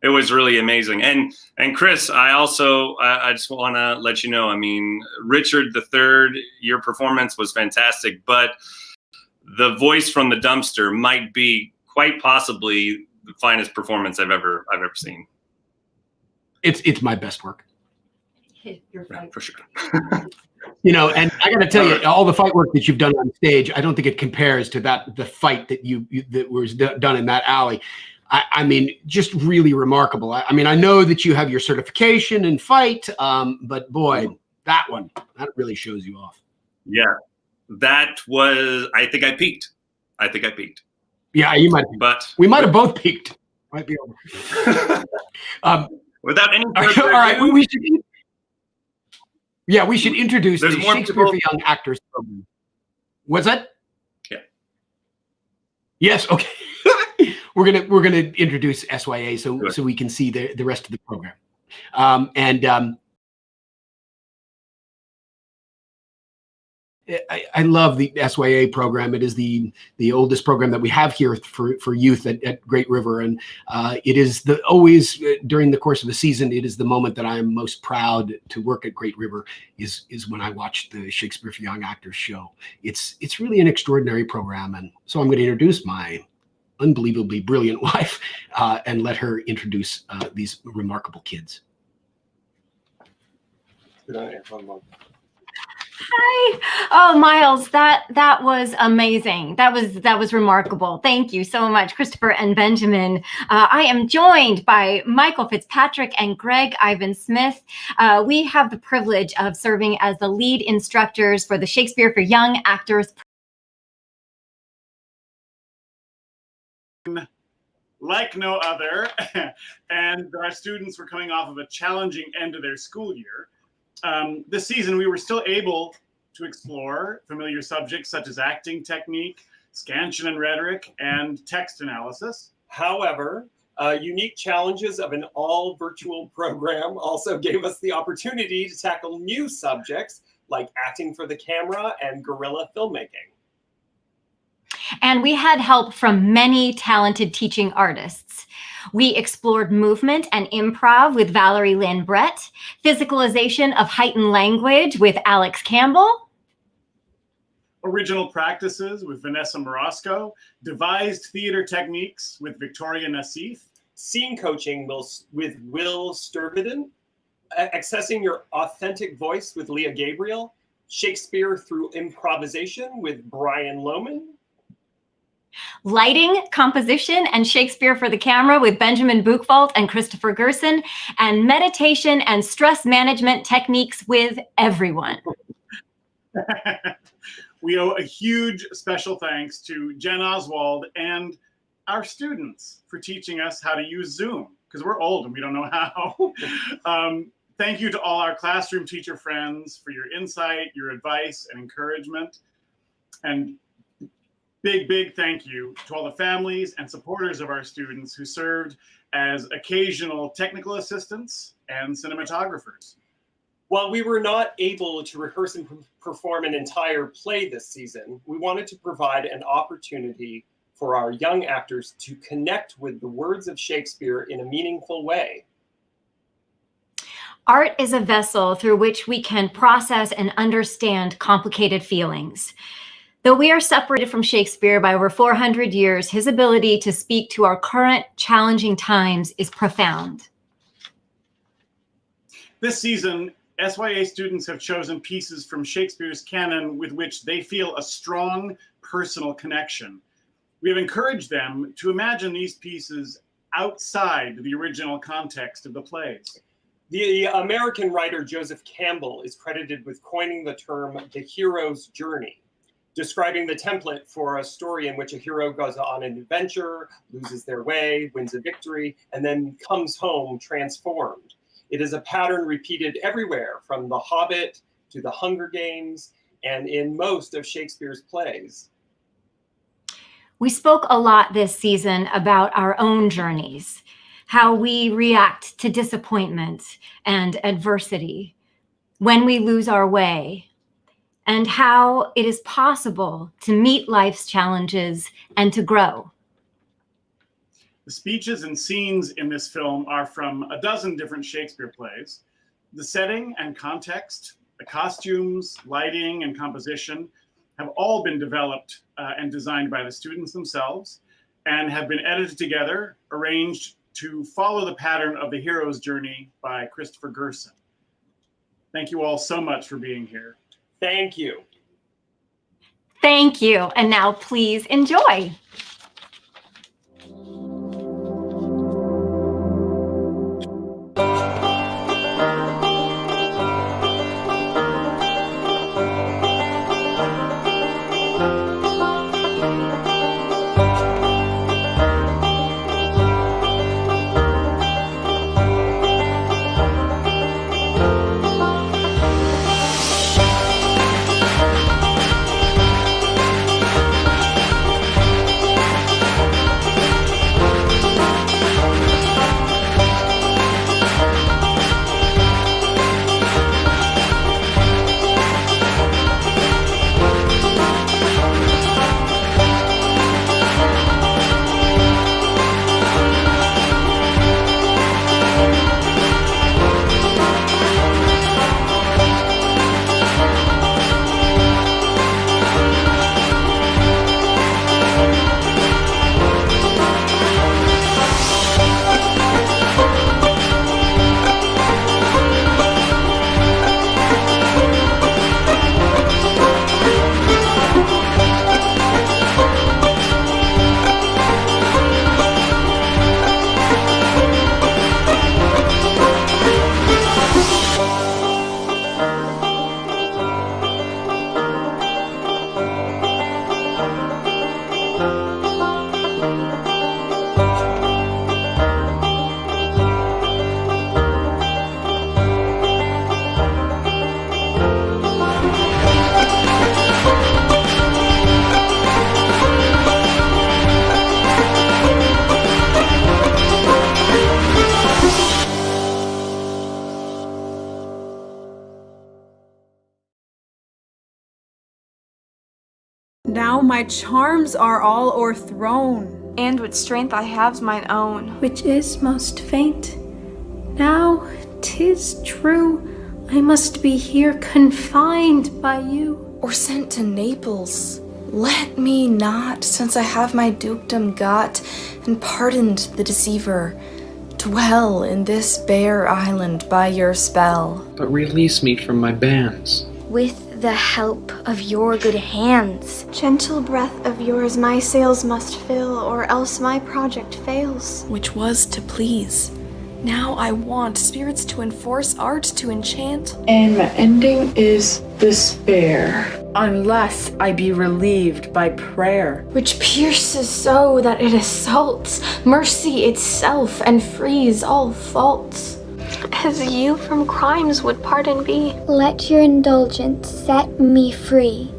[SPEAKER 11] was really amazing. And Chris, I just want to let you know, I mean, Richard III, your performance was fantastic, but the voice from the dumpster might be quite possibly the finest performance I've ever seen.
[SPEAKER 2] It's my best work.
[SPEAKER 3] You're right.
[SPEAKER 11] For sure.
[SPEAKER 2] You know, and I got to tell you, all the fight work that you've done on stage, I don't think it compares to the fight that that was done in that alley. I mean, just really remarkable. I mean, I know that you have your certification in fight, but boy, that really shows you off.
[SPEAKER 11] Yeah, that was. I think I peaked.
[SPEAKER 2] Yeah, you might.
[SPEAKER 11] But
[SPEAKER 2] we might have both peaked. Might be over.
[SPEAKER 11] Without any.
[SPEAKER 2] All right, we should. Yeah, we should introduce the Shakespeare for Young Actors program. What's that?
[SPEAKER 11] Yeah.
[SPEAKER 2] Yes. Okay. we're gonna introduce SYA so we can see the rest of the program. I love the SYA program. It is the oldest program that we have here for youth at Great River, and it is always during the course of the season. It is the moment that I am most proud to work at Great River is when I watch the Shakespeare for Young Actors show. It's really an extraordinary program, and so I'm going to introduce my unbelievably brilliant wife and let her introduce these remarkable kids.
[SPEAKER 3] Hi. Oh, Miles, that was amazing. That was remarkable. Thank you so much, Christopher and Benjamin. I am joined by Michael Fitzpatrick and Greg Ivan Smith. We have the privilege of serving as the lead instructors for the Shakespeare for Young Actors.
[SPEAKER 15] Like no other, and our students were coming off of a challenging end of their school year. This season, we were still able to explore familiar subjects such as acting technique, scansion and rhetoric, and text analysis.
[SPEAKER 16] However, unique challenges of an all-virtual program also gave us the opportunity to tackle new subjects like acting for the camera and guerrilla filmmaking.
[SPEAKER 3] And we had help from many talented teaching artists. We explored movement and improv with Valerie Lynn Brett, physicalization of heightened language with Alex Campbell,
[SPEAKER 15] original practices with Vanessa Morosco, devised theater techniques with Victoria Nassif,
[SPEAKER 16] scene coaching with Will Sturveden, accessing your authentic voice with Leah Gabriel, Shakespeare through improvisation with Brian Lohman,
[SPEAKER 3] lighting, composition, and Shakespeare for the camera with Benjamin Buchwald and Christopher Gerson, and meditation and stress management techniques with everyone.
[SPEAKER 15] We owe a huge special thanks to Jen Oswald and our students for teaching us how to use Zoom, because we're old and we don't know how. thank you to all our classroom teacher friends for your insight, your advice, and encouragement. And big thank you to all the families and supporters of our students who served as occasional technical assistants and cinematographers.
[SPEAKER 16] While we were not able to rehearse and perform an entire play this season, we wanted to provide an opportunity for our young actors to connect with the words of Shakespeare in a meaningful way.
[SPEAKER 3] Art is a vessel through which we can process and understand complicated feelings. Though we are separated from Shakespeare by over 400 years, his ability to speak to our current challenging times is profound.
[SPEAKER 15] This season, SYA students have chosen pieces from Shakespeare's canon with which they feel a strong personal connection. We have encouraged them to imagine these pieces outside the original context of the plays.
[SPEAKER 16] The American writer Joseph Campbell is credited with coining the term the hero's journey, describing the template for a story in which a hero goes on an adventure, loses their way, wins a victory, and then comes home transformed. It is a pattern repeated everywhere, from The Hobbit to The Hunger Games, and in most of Shakespeare's plays.
[SPEAKER 3] We spoke a lot this season about our own journeys, how we react to disappointment and adversity when we lose our way, and how it is possible to meet life's challenges and to grow.
[SPEAKER 15] The speeches and scenes in this film are from a dozen different Shakespeare plays. The setting and context, the costumes, lighting, and composition have all been developed and designed by the students themselves and have been edited together, arranged to follow the pattern of the hero's journey by Christopher Gerson. Thank you all so much for being here.
[SPEAKER 16] Thank you.
[SPEAKER 3] Thank you. And now please enjoy.
[SPEAKER 17] Now my charms are all o'erthrown,
[SPEAKER 18] and what strength I have's mine own,
[SPEAKER 19] which is most faint. Now 'tis true, I must be here confined by you,
[SPEAKER 18] or sent to Naples. Let me not, since I have my dukedom got, and pardoned the deceiver, dwell in this bare island by your spell.
[SPEAKER 20] But release me from my bands.
[SPEAKER 6] With the help of your good hands.
[SPEAKER 9] Gentle breath of yours my sails must fill, or else my project fails.
[SPEAKER 18] Which was to please. Now I want spirits to enforce, art to enchant.
[SPEAKER 21] And my ending is despair, unless I be relieved by prayer.
[SPEAKER 9] Which pierces so that it assaults mercy itself and frees all faults. as you from crimes would pardon be.
[SPEAKER 4] Let your indulgence set me free.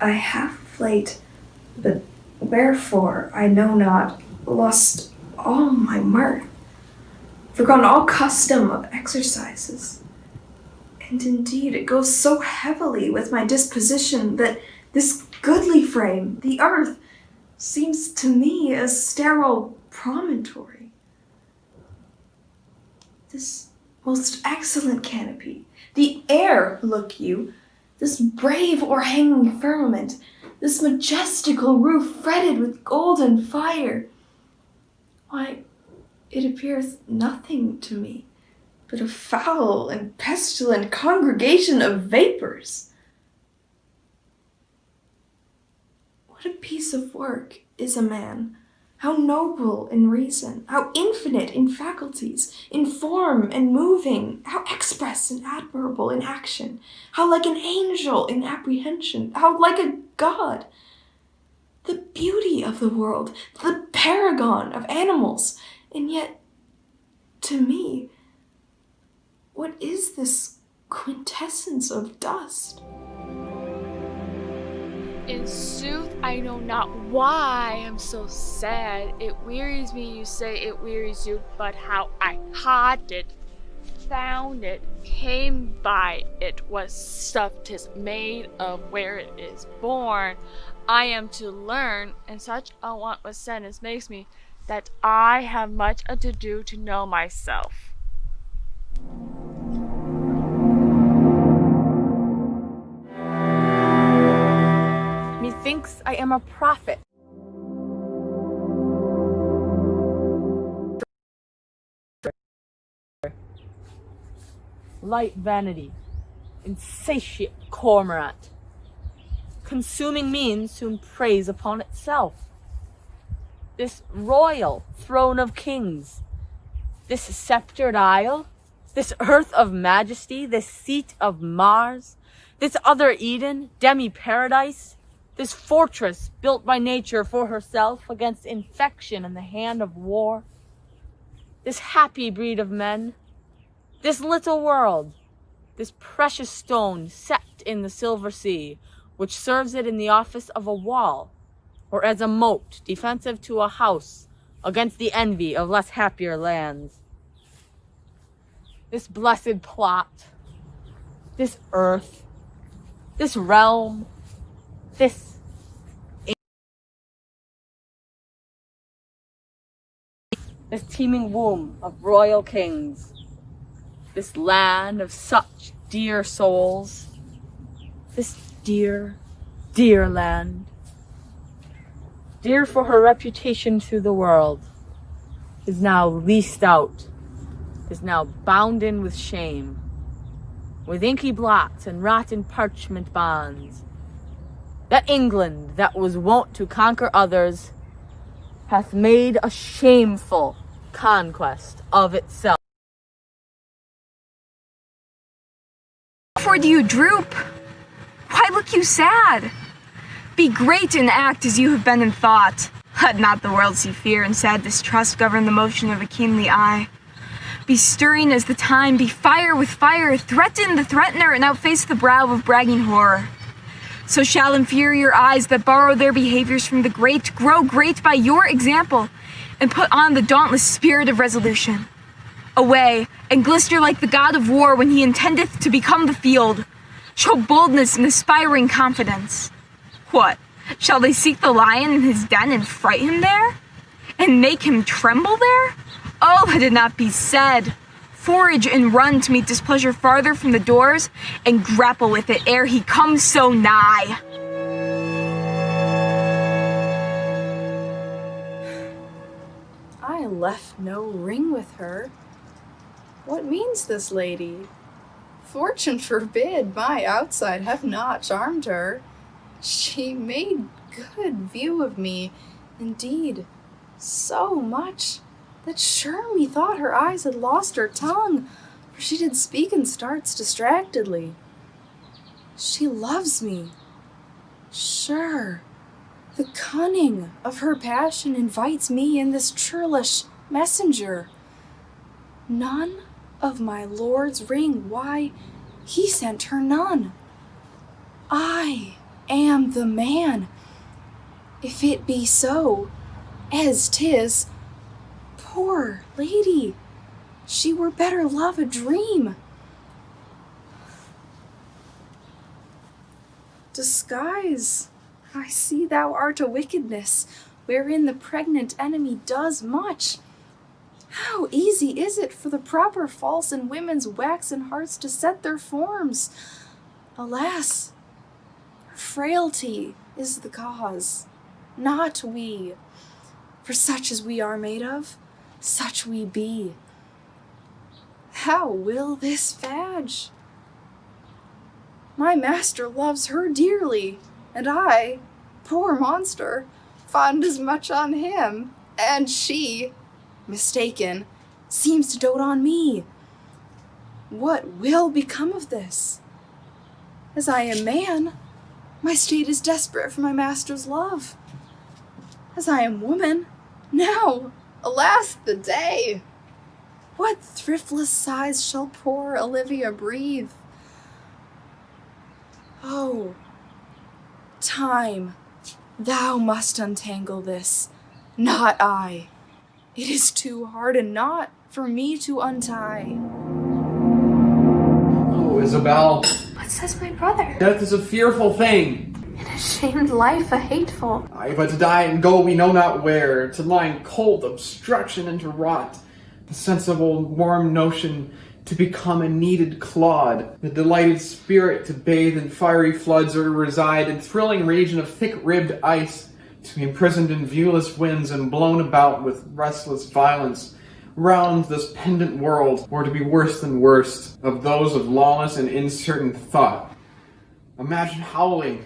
[SPEAKER 18] I have late, but wherefore I know not, lost all my mirth, forgotten all custom of exercises. And indeed it goes so heavily with my disposition that this goodly frame, the earth, seems to me a sterile promontory. This most excellent canopy, the air, look you, this brave o'erhanging firmament, this majestical roof fretted with golden fire, why, it appears nothing to me but a foul and pestilent congregation of vapors. What a piece of work is a man! How noble in reason, how infinite in faculties, in form and moving, how express and admirable in action, how like an angel in apprehension, how like a god. The beauty of the world, the paragon of animals, and yet, to me, what is this quintessence of dust?
[SPEAKER 22] In sooth, I know not why I am so sad. It wearies me, you say it wearies you, but how I had it, found it, came by it, was stuff 'tis made of, where it is born, I am to learn, and such a want was said as makes me that I have much to do to know myself.
[SPEAKER 17] Methinks I am a prophet. Light vanity, insatiate cormorant, consuming means soon preys upon itself. This royal throne of kings, this sceptred isle, this earth of majesty, this seat of Mars, this other Eden, demi-paradise, this fortress built by nature for herself against infection and the hand of war, this happy breed of men, this little world, this precious stone set in the silver sea, which serves it in the office of a wall, or as a moat defensive to a house against the envy of less happier lands. This blessed plot, this earth, this realm, this teeming womb of royal kings, this land of such dear souls, this dear, dear land, dear for her reputation to the world, is now leased out, is now bound in with shame, with inky blots and rotten parchment bonds. That England that was wont to conquer others hath made a shameful conquest of itself.
[SPEAKER 23] Wherefore do you droop? Why look you sad? Be great in act as you have been in thought. Let not the world see fear and sad distrust govern the motion of a keenly eye. Be stirring as the time, be fire with fire, threaten the threatener and outface the brow of bragging horror. So shall inferior eyes that borrow their behaviors from the great grow great by your example, and put on the dauntless spirit of resolution. Away, and glister like the god of war when he intendeth to become the field. Show boldness and aspiring confidence. What, shall they seek the lion in his den and fright him there? And make him tremble there? Oh, let it not be said. Forage and run to meet displeasure farther from the doors, and grapple with it ere he comes so nigh.
[SPEAKER 18] I left no ring with her. What means this lady? Fortune forbid my outside have not charmed her. She made good view of me, indeed, so much that sure methought her eyes had lost her tongue, for she did speak in starts distractedly. She loves me. Sure. The cunning of her passion invites me in this churlish messenger. None of my lord's ring, why, he sent her none. I am the man. If it be so, as 'tis, poor lady, she were better love a dream. Disguise, I see thou art a wickedness, wherein the pregnant enemy does much. How easy is it for the proper false in women's waxen hearts to set their forms? Alas, frailty is the cause, not we. For such as we are made of, such we be. How will this fadge? My master loves her dearly, and I, poor monster, fond as much on him, and she, mistaken, seems to dote on me. What will become of this? As I am man, my state is desperate for my master's love. As I am woman, now, alas the day! What thriftless sighs shall poor Olivia breathe? Oh, time, thou must untangle this, not I. It is too hard a knot for me to untie.
[SPEAKER 20] Oh, Isabel.
[SPEAKER 19] What says my brother?
[SPEAKER 20] Death is a fearful thing.
[SPEAKER 19] An ashamed life, a hateful.
[SPEAKER 20] Aye, but to die and go we know not where, to lie in cold obstruction and to rot, the sensible warm notion to become a kneaded clod, the delighted spirit to bathe in fiery floods or to reside in thrilling region of thick-ribbed ice, to be imprisoned in viewless winds and blown about with restless violence round this pendant world, or to be worse than worst of those of lawless and uncertain thought. Imagine howling.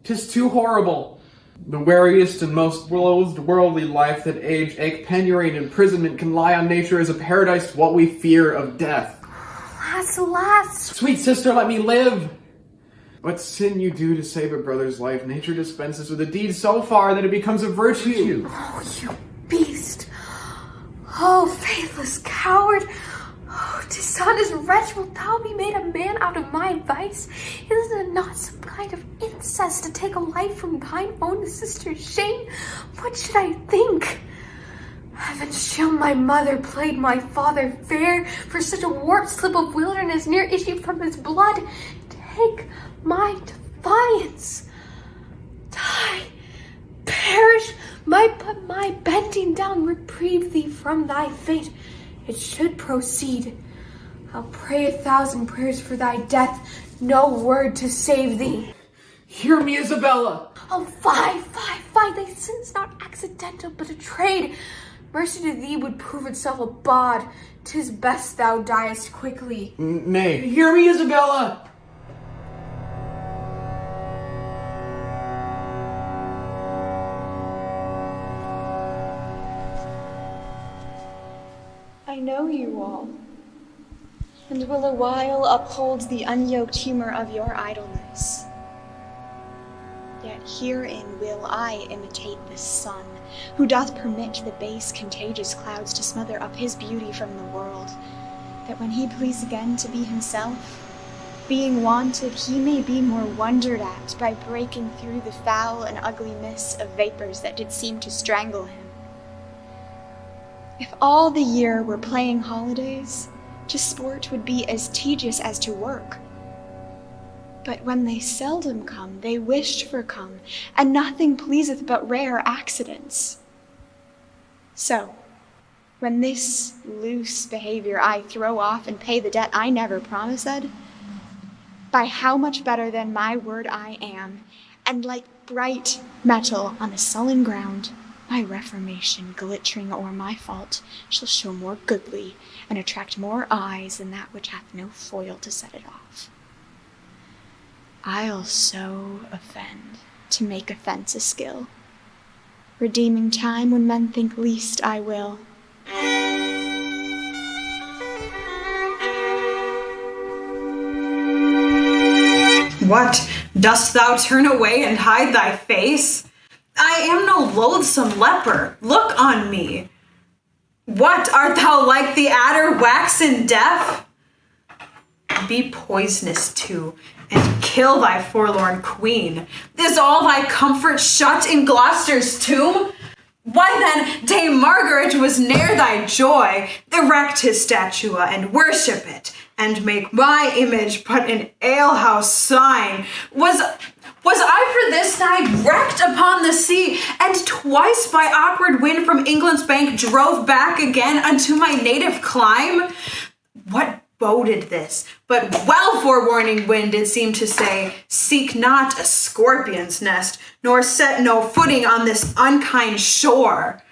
[SPEAKER 20] 'Tis too horrible. The weariest and most loathed worldly life that age, ache, penury, and imprisonment can lie on nature is a paradise to what we fear of death.
[SPEAKER 19] Alas, alas!
[SPEAKER 20] Sweet sister, let me live! What sin you do to save a brother's life, nature dispenses with a deed so far that it becomes a virtue.
[SPEAKER 19] Oh, you beast! Oh, faithless coward! Oh, dishonest wretch, wilt thou be made a man out of my advice? Is it not some kind of incest to take a life from thine own sister's shame? What should I think? Heaven shield my mother played my father fair, for such a warped slip of wilderness near issued from his blood. Take my defiance. Die, perish, but my bending down reprieve thee from thy fate. It should proceed. I'll pray 1,000 prayers for thy death, no word to save thee.
[SPEAKER 20] Hear me, Isabella!
[SPEAKER 19] Oh, fie, fie, fie, thy sin's not accidental, but a trade. Mercy to thee would prove itself a bawd. 'Tis best thou diest quickly.
[SPEAKER 20] Nay, hear me, Isabella!
[SPEAKER 1] I know you all, and will a while uphold the unyoked humor of your idleness. Yet herein will I imitate the sun, who doth permit the base contagious clouds to smother up his beauty from the world, that when he please again to be himself, being wanted, he may be more wondered at by breaking through the foul and ugly mists of vapors that did seem to strangle him. If all the year were playing holidays, to sport would be as tedious as to work. But when they seldom come, they wished for come, and nothing pleaseth but rare accidents. So, when this loose behavior I throw off and pay the debt I never promised, by how much better than my word I am, and like bright metal on a sullen ground, my reformation glittering o'er my fault shall show more goodly and attract more eyes than that which hath no foil to set it off. I'll so offend to make offense a skill, redeeming time when men think least I will.
[SPEAKER 7] What Dost thou turn away and hide thy face? I am no loathsome leper, look on me. What, art thou like the adder waxen deaf? Be poisonous too, and kill thy forlorn queen. Is all thy comfort shut in Gloucester's tomb? Why then, Dame Margaret was ne'er thy joy. Erect his statue and worship it, and make my image but an alehouse sign. Was I for this night wrecked upon the sea, and twice by awkward wind from England's bank drove back again unto my native clime? What boded this? But well forewarning wind did seem to say, seek not a scorpion's nest, nor set no footing on this unkind shore.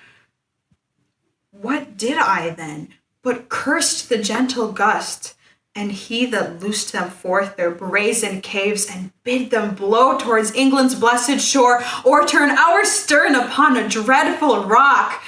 [SPEAKER 7] What did I then, but cursed the gentle gust, and he that loosed them forth their brazen caves, and bid them blow towards England's blessed shore, or turn our stern upon a dreadful rock.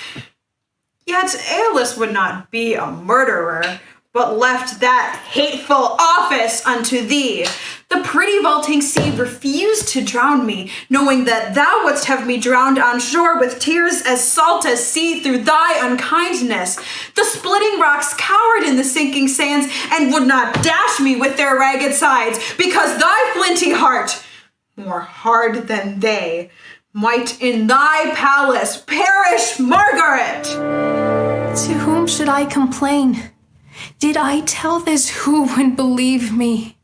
[SPEAKER 7] Yet Aeolus would not be a murderer, but left that hateful office unto thee. The pretty vaulting sea refused to drown me, knowing that thou wouldst have me drowned on shore with tears as salt as sea through thy unkindness. The splitting rocks cowered in the sinking sands, and would not dash me with their ragged sides, because thy flinty heart, more hard than they, might in thy palace perish, Margaret!
[SPEAKER 19] To whom should I complain? Did I tell this, who would believe me?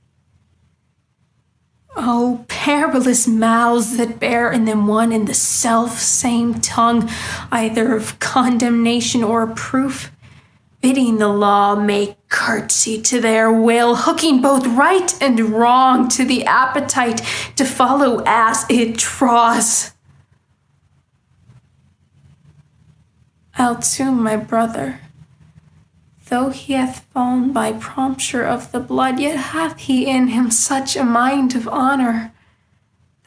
[SPEAKER 19] Oh, perilous mouths that bear in them one and the self-same tongue, either of condemnation or proof, bidding the law make curtsy to their will, hooking both right and wrong to the appetite to follow as it draws. I'll tomb my brother. Though he hath fallen by prompture of the blood, yet hath he in him such a mind of honor,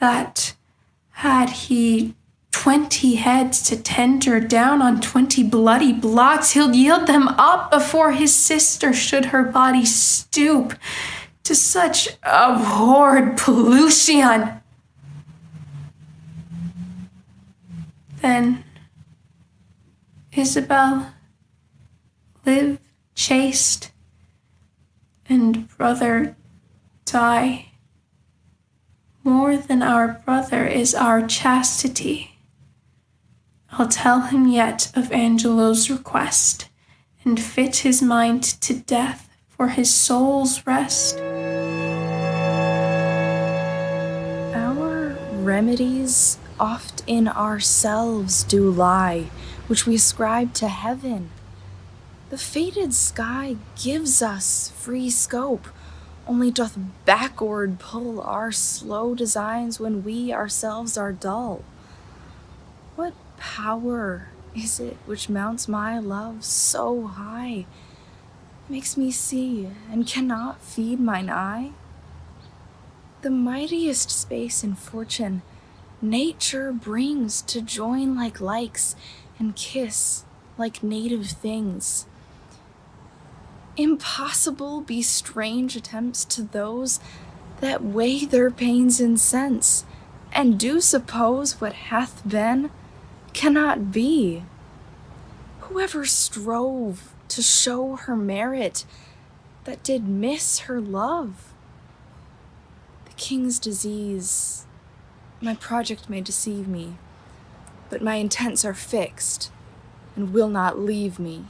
[SPEAKER 19] that had he 20 heads to tender down on 20 bloody blocks, he'll yield them up before his sister should her body stoop to such abhorred pollution. Then, Isabel, live chaste, and brother die. More than our brother is our chastity. I'll tell him yet of Angelo's request, and fit his mind to death for his soul's rest.
[SPEAKER 8] Our remedies oft in ourselves do lie, which we ascribe to heaven. The fated sky gives us free scope, only doth backward pull our slow designs when we ourselves are dull. What power is it which mounts my love so high, makes me see and cannot feed mine eye? The mightiest space in fortune nature brings to join like likes and kiss like native things. Impossible be strange attempts to those that weigh their pains in sense, and do suppose what hath been cannot be. Whoever strove to show her merit, that did miss her love. The king's disease, my project may deceive me, but my intents are fixed, and will not leave me.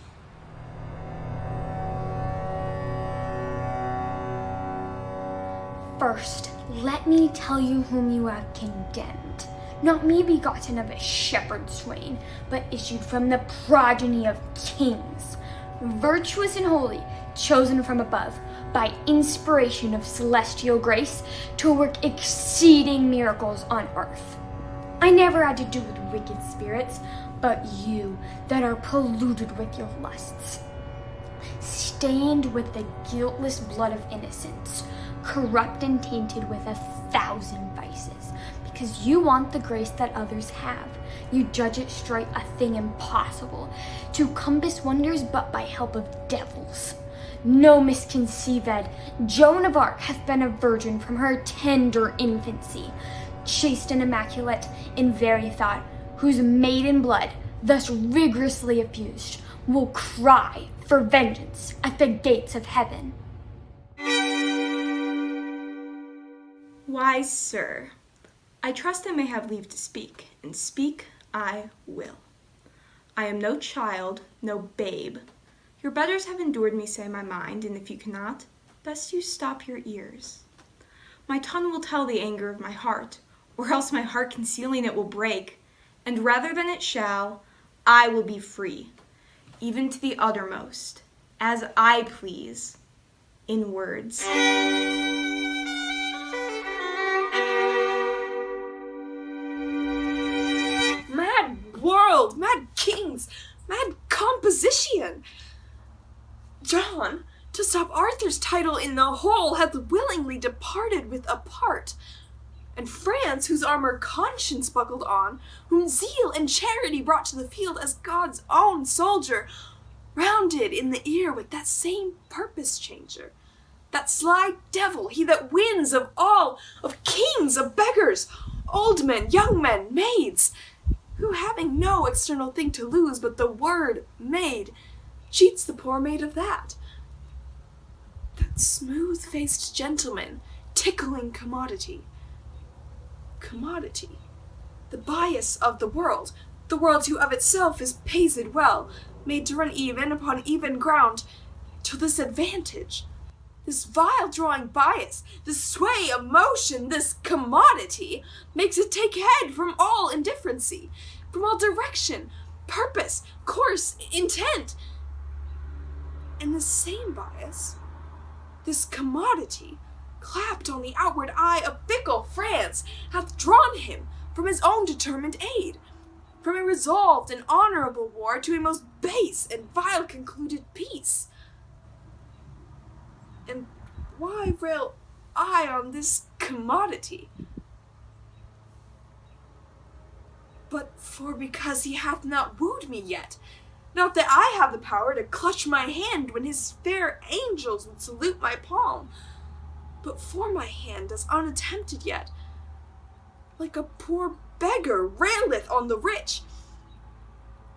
[SPEAKER 4] First, let me tell you whom you have condemned. Not me begotten of a shepherd swain, but issued from the progeny of kings, virtuous and holy, chosen from above, by inspiration of celestial grace, to work exceeding miracles on earth. I never had to do with wicked spirits, but you that are polluted with your lusts, stained with the guiltless blood of innocence, corrupt and tainted with 1,000 vices, because you want the grace that others have. You judge it straight a thing impossible, to compass wonders but by help of devils. No misconceived, Joan of Arc hath been a virgin from her tender infancy, chaste and immaculate in very thought, whose maiden blood, thus rigorously effused, will cry for vengeance at the gates of heaven.
[SPEAKER 5] Wise sir, I trust I may have leave to speak, and speak I will. I am no child, no babe. Your betters have endured me say my mind, and if you cannot, best you stop your ears. My tongue will tell the anger of my heart, or else my heart concealing it will break, and rather than it shall, I will be free, even to the uttermost, as I please, in words.
[SPEAKER 10] Mad world, mad kings, mad composition! John, to stop Arthur's title in the whole, hath willingly departed with a part. And France, whose armor conscience buckled on, whom zeal and charity brought to the field as God's own soldier, rounded in the ear with that same purpose changer. That sly devil, he that wins of all, of kings, of beggars, old men, young men, maids, who having no external thing to lose but the word maid, cheats the poor maid of that. That smooth-faced gentleman, tickling commodity. Commodity, the bias of the world who of itself is paced well, made to run even upon even ground, till this advantage, this vile drawing bias, this sway of motion, this commodity, makes it take head from all indifferency, from all direction, purpose, course, intent. And this same bias, this commodity, clapped on the outward eye of fickle France, hath drawn him from his own determined aid, from a resolved and honorable war to a most base and vile concluded peace. And why rail I on this commodity? But for because he hath not wooed me yet, not that I have the power to clutch my hand when his fair angels would salute my palm, but for my hand is unattempted yet, like a poor beggar raileth on the rich.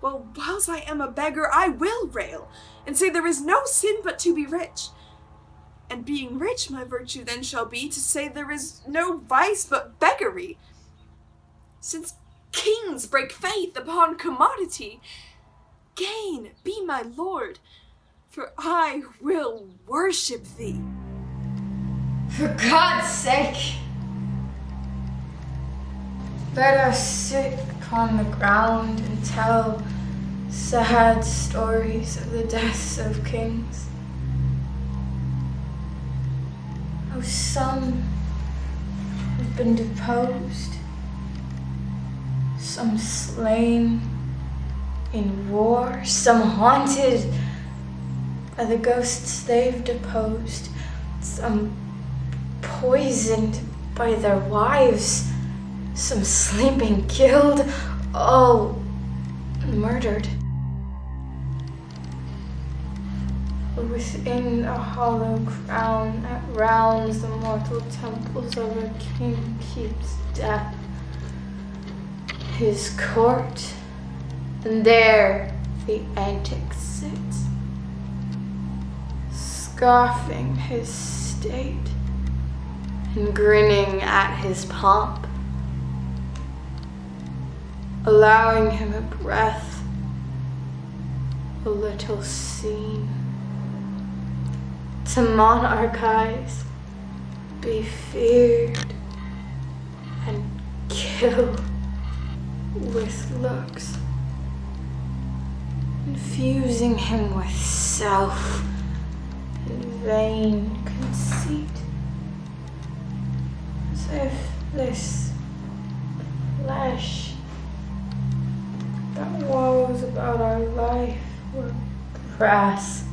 [SPEAKER 10] Well, whilst I am a beggar, I will rail, and say there is no sin but to be rich. And being rich, my virtue then shall be to say there is no vice but beggary. Since kings break faith upon commodity, gain, be my lord, for I will worship thee.
[SPEAKER 4] For God's sake, let us sit upon the ground and tell sad stories of the deaths of kings. Oh, some have been deposed, some slain in war, some haunted by the ghosts they've deposed, some poisoned by their wives, some sleeping killed, all murdered. Within a hollow crown that rounds the mortal temples of a king keeps death, his court, and there the antic sits, scoffing his state and grinning at his pomp, allowing him a breath, a little scene, to monarchize, be feared, and kill with looks, infusing him with self and vain conceit, as if this flesh that woes about our life were brass,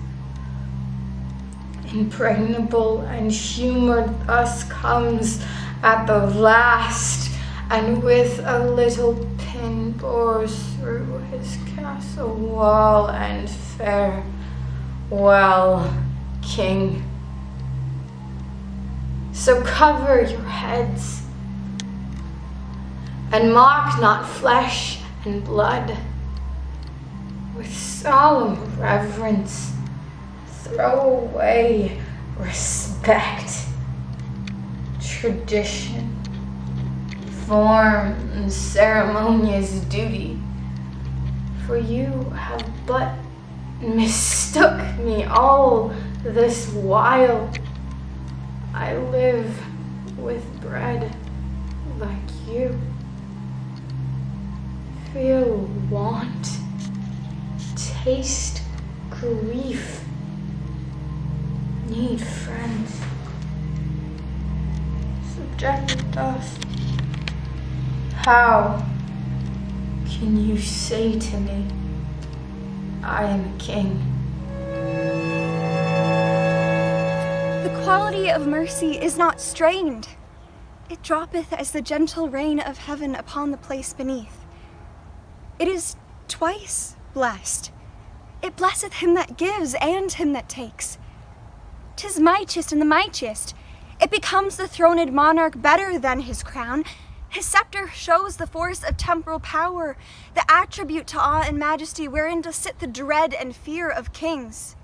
[SPEAKER 4] impregnable and humoured thus comes at the last, and with a little pin bores through his castle wall, and farewell,
[SPEAKER 12] king. So cover your heads, and mock not flesh and blood. With solemn reverence, throw away respect, tradition, form, and ceremonious duty. For you have but mistook me all this while. I live with bread like you. Feel want, taste grief, need friends. Subject dust. How can you say to me, I am a king?
[SPEAKER 1] The quality of mercy is not strained. It droppeth as the gentle rain of heaven upon the place beneath. It is twice blessed. It blesseth him that gives and him that takes. 'Tis mightiest and the mightiest. It becomes the throned monarch better than his crown. His scepter shows the force of temporal power, the attribute to awe and majesty wherein does sit the dread and fear of kings.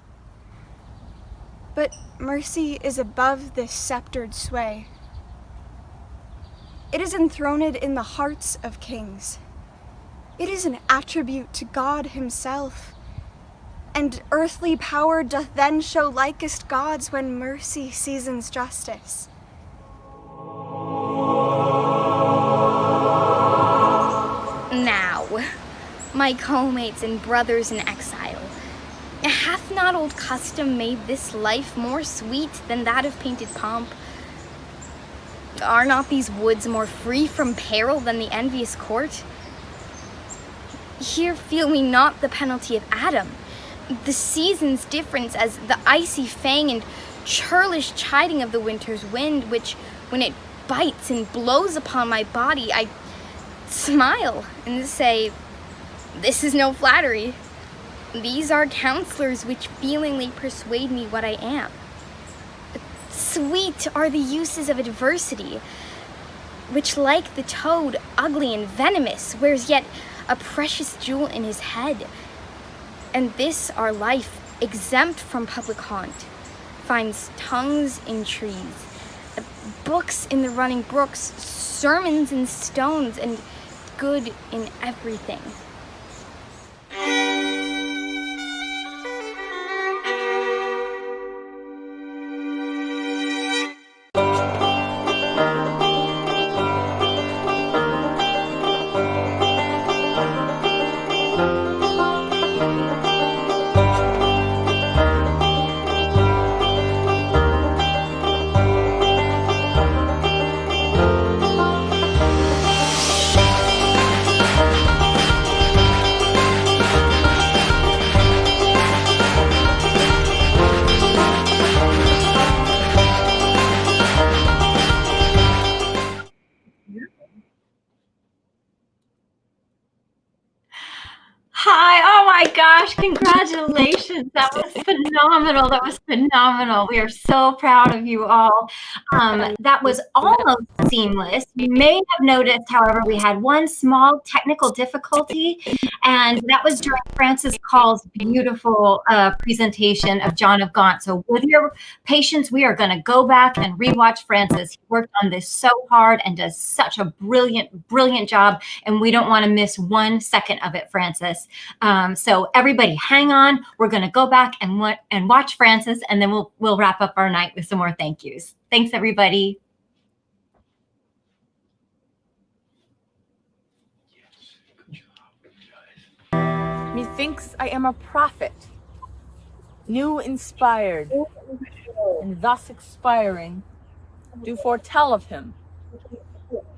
[SPEAKER 1] But mercy is above this sceptered sway. It is enthroned in the hearts of kings. It is an attribute to God himself. And earthly power doth then show likest gods when mercy seasons justice.
[SPEAKER 13] Now, my co-mates and brothers in exile, hath not old custom made this life more sweet than that of painted pomp? Are not these woods more free from peril than the envious court? Here feel we not the penalty of Adam, the season's difference as the icy fang and churlish chiding of the winter's wind, which, when it bites and blows upon my body, I smile and say, this is no flattery. These are counselors which feelingly persuade me what I am. Sweet are the uses of adversity, which like the toad, ugly and venomous, wears yet a precious jewel in his head. And this our life, exempt from public haunt, finds tongues in trees, books in the running brooks, sermons in stones, and good in everything.
[SPEAKER 3] Hi, oh my gosh, congratulations. That was phenomenal. That was phenomenal. We are so proud of you all. That was almost seamless. You may have noticed, however, we had one small technical difficulty, and that was during Francis Call's beautiful presentation of John of Gaunt. So with your patience, we are going to go back and rewatch Francis. He worked on this so hard and does such a brilliant, brilliant job, and we don't want to miss 1 second of it, Francis. So everybody hang on. We're going to go back and watch Francis, and then we'll wrap up our night with some more thank yous. Thanks, everybody.
[SPEAKER 17] Methinks I am a prophet, new inspired, and thus expiring, do foretell of him.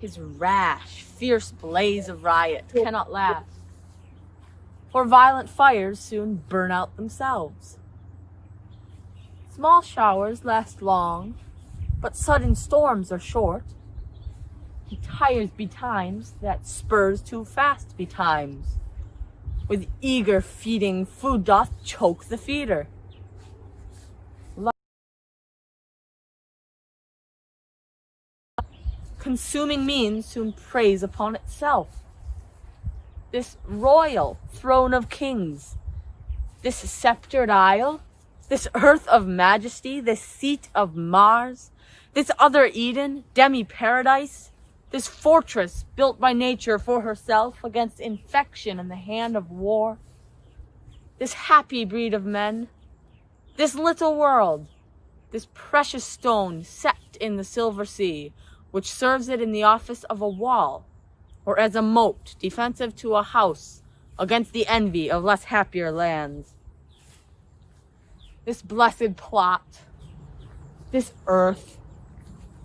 [SPEAKER 17] His rash, fierce blaze of riot cannot last, for violent fires soon burn out themselves. Small showers last long, but sudden storms are short. He tires betimes that spurs too fast betimes. With eager feeding, food doth choke the feeder. consuming means soon preys upon itself. This royal throne of kings, this sceptered isle, this earth of majesty, this seat of Mars, this other Eden, demi-paradise, this fortress built by nature for herself against infection and the hand of war, this happy breed of men, this little world, this precious stone set in the silver sea, which serves it in the office of a wall, or as a moat defensive to a house against the envy of less happier lands. This blessed plot, this earth,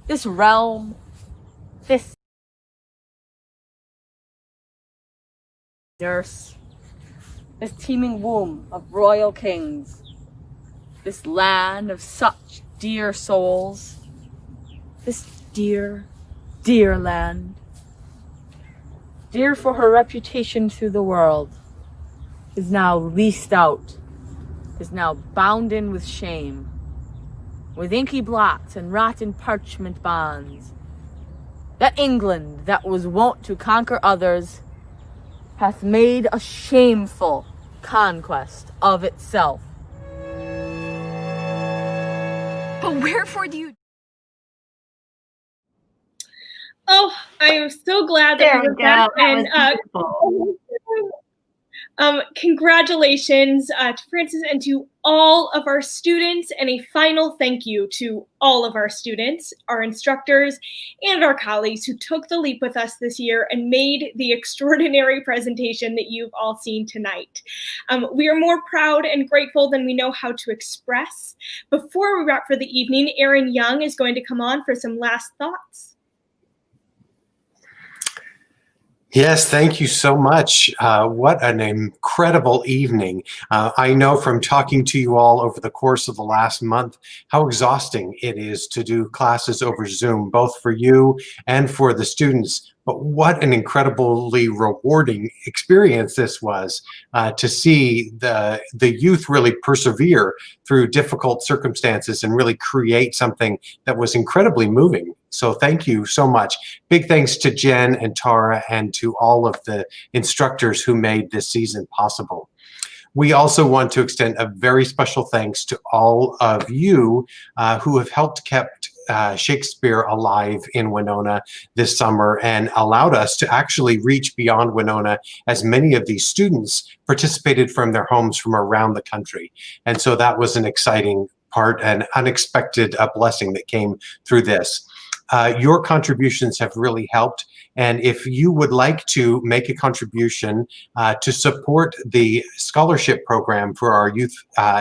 [SPEAKER 17] this realm, this nurse, this teeming womb of royal kings, this land of such dear souls, this dear, dear land, dear for her reputation through the world, is now leased out, is now bound in with shame, with inky blots and rotten parchment bonds. That England that was wont to conquer others hath made a shameful conquest of itself.
[SPEAKER 23] But wherefore do you...
[SPEAKER 2] Oh, I am so glad that
[SPEAKER 3] There
[SPEAKER 2] we
[SPEAKER 3] we
[SPEAKER 2] were
[SPEAKER 3] go.
[SPEAKER 2] back.
[SPEAKER 3] That was beautiful.
[SPEAKER 2] Congratulations to Francis and to all of our students, and a final thank you to all of our students, our instructors, and our colleagues who took the leap with us this year and made the extraordinary presentation that you've all seen tonight. We are more proud and grateful than we know how to express. Before we wrap for the evening, Erin Young is going to come on for some last thoughts.
[SPEAKER 11] Yes, thank you so much. What an incredible evening. I know from talking to you all over the course of the last month how exhausting it is to do classes over Zoom, both for you and for the students. But what an incredibly rewarding experience this was, to see the youth really persevere through difficult circumstances and really create something that was incredibly moving. So thank you so much. Big thanks to Jen and Tara and to all of the instructors who made this season possible. We also want to extend a very special thanks to all of you who have helped kept Shakespeare alive in Winona this summer and allowed us to actually reach beyond Winona, as many of these students participated from their homes from around the country. And so that was an exciting part, an unexpected blessing that came through this. Your contributions have really helped. And if you would like to make a contribution to support the scholarship program for our youth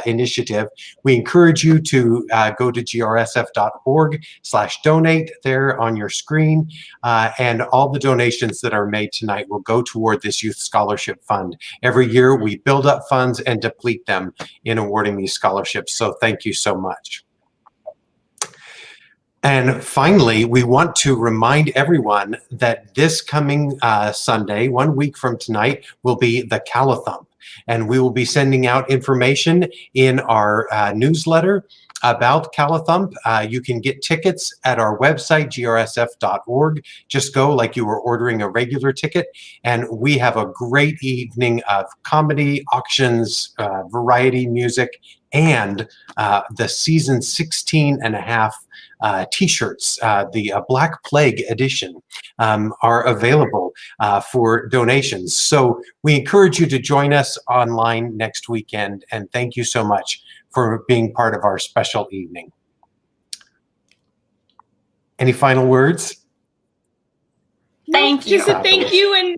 [SPEAKER 11] initiative, we encourage you to go to grsf.org/donate there on your screen. And all the donations that are made tonight will go toward this youth scholarship fund. Every year we build up funds and deplete them in awarding these scholarships. So thank you so much. And finally, we want to remind everyone that this coming Sunday, 1 week from tonight, will be the Calathump. And we will be sending out information in our newsletter about Calathump. You can get tickets at our website, grsf.org. Just go like you were ordering a regular ticket. And we have a great evening of comedy, auctions, variety music, and the season 16 and a half t-shirts, the Black Plague edition, are available for donations. So we encourage you to join us online next weekend, and thank you so much for being part of our special evening. Any final words?
[SPEAKER 2] Thank you. Just a thank you, and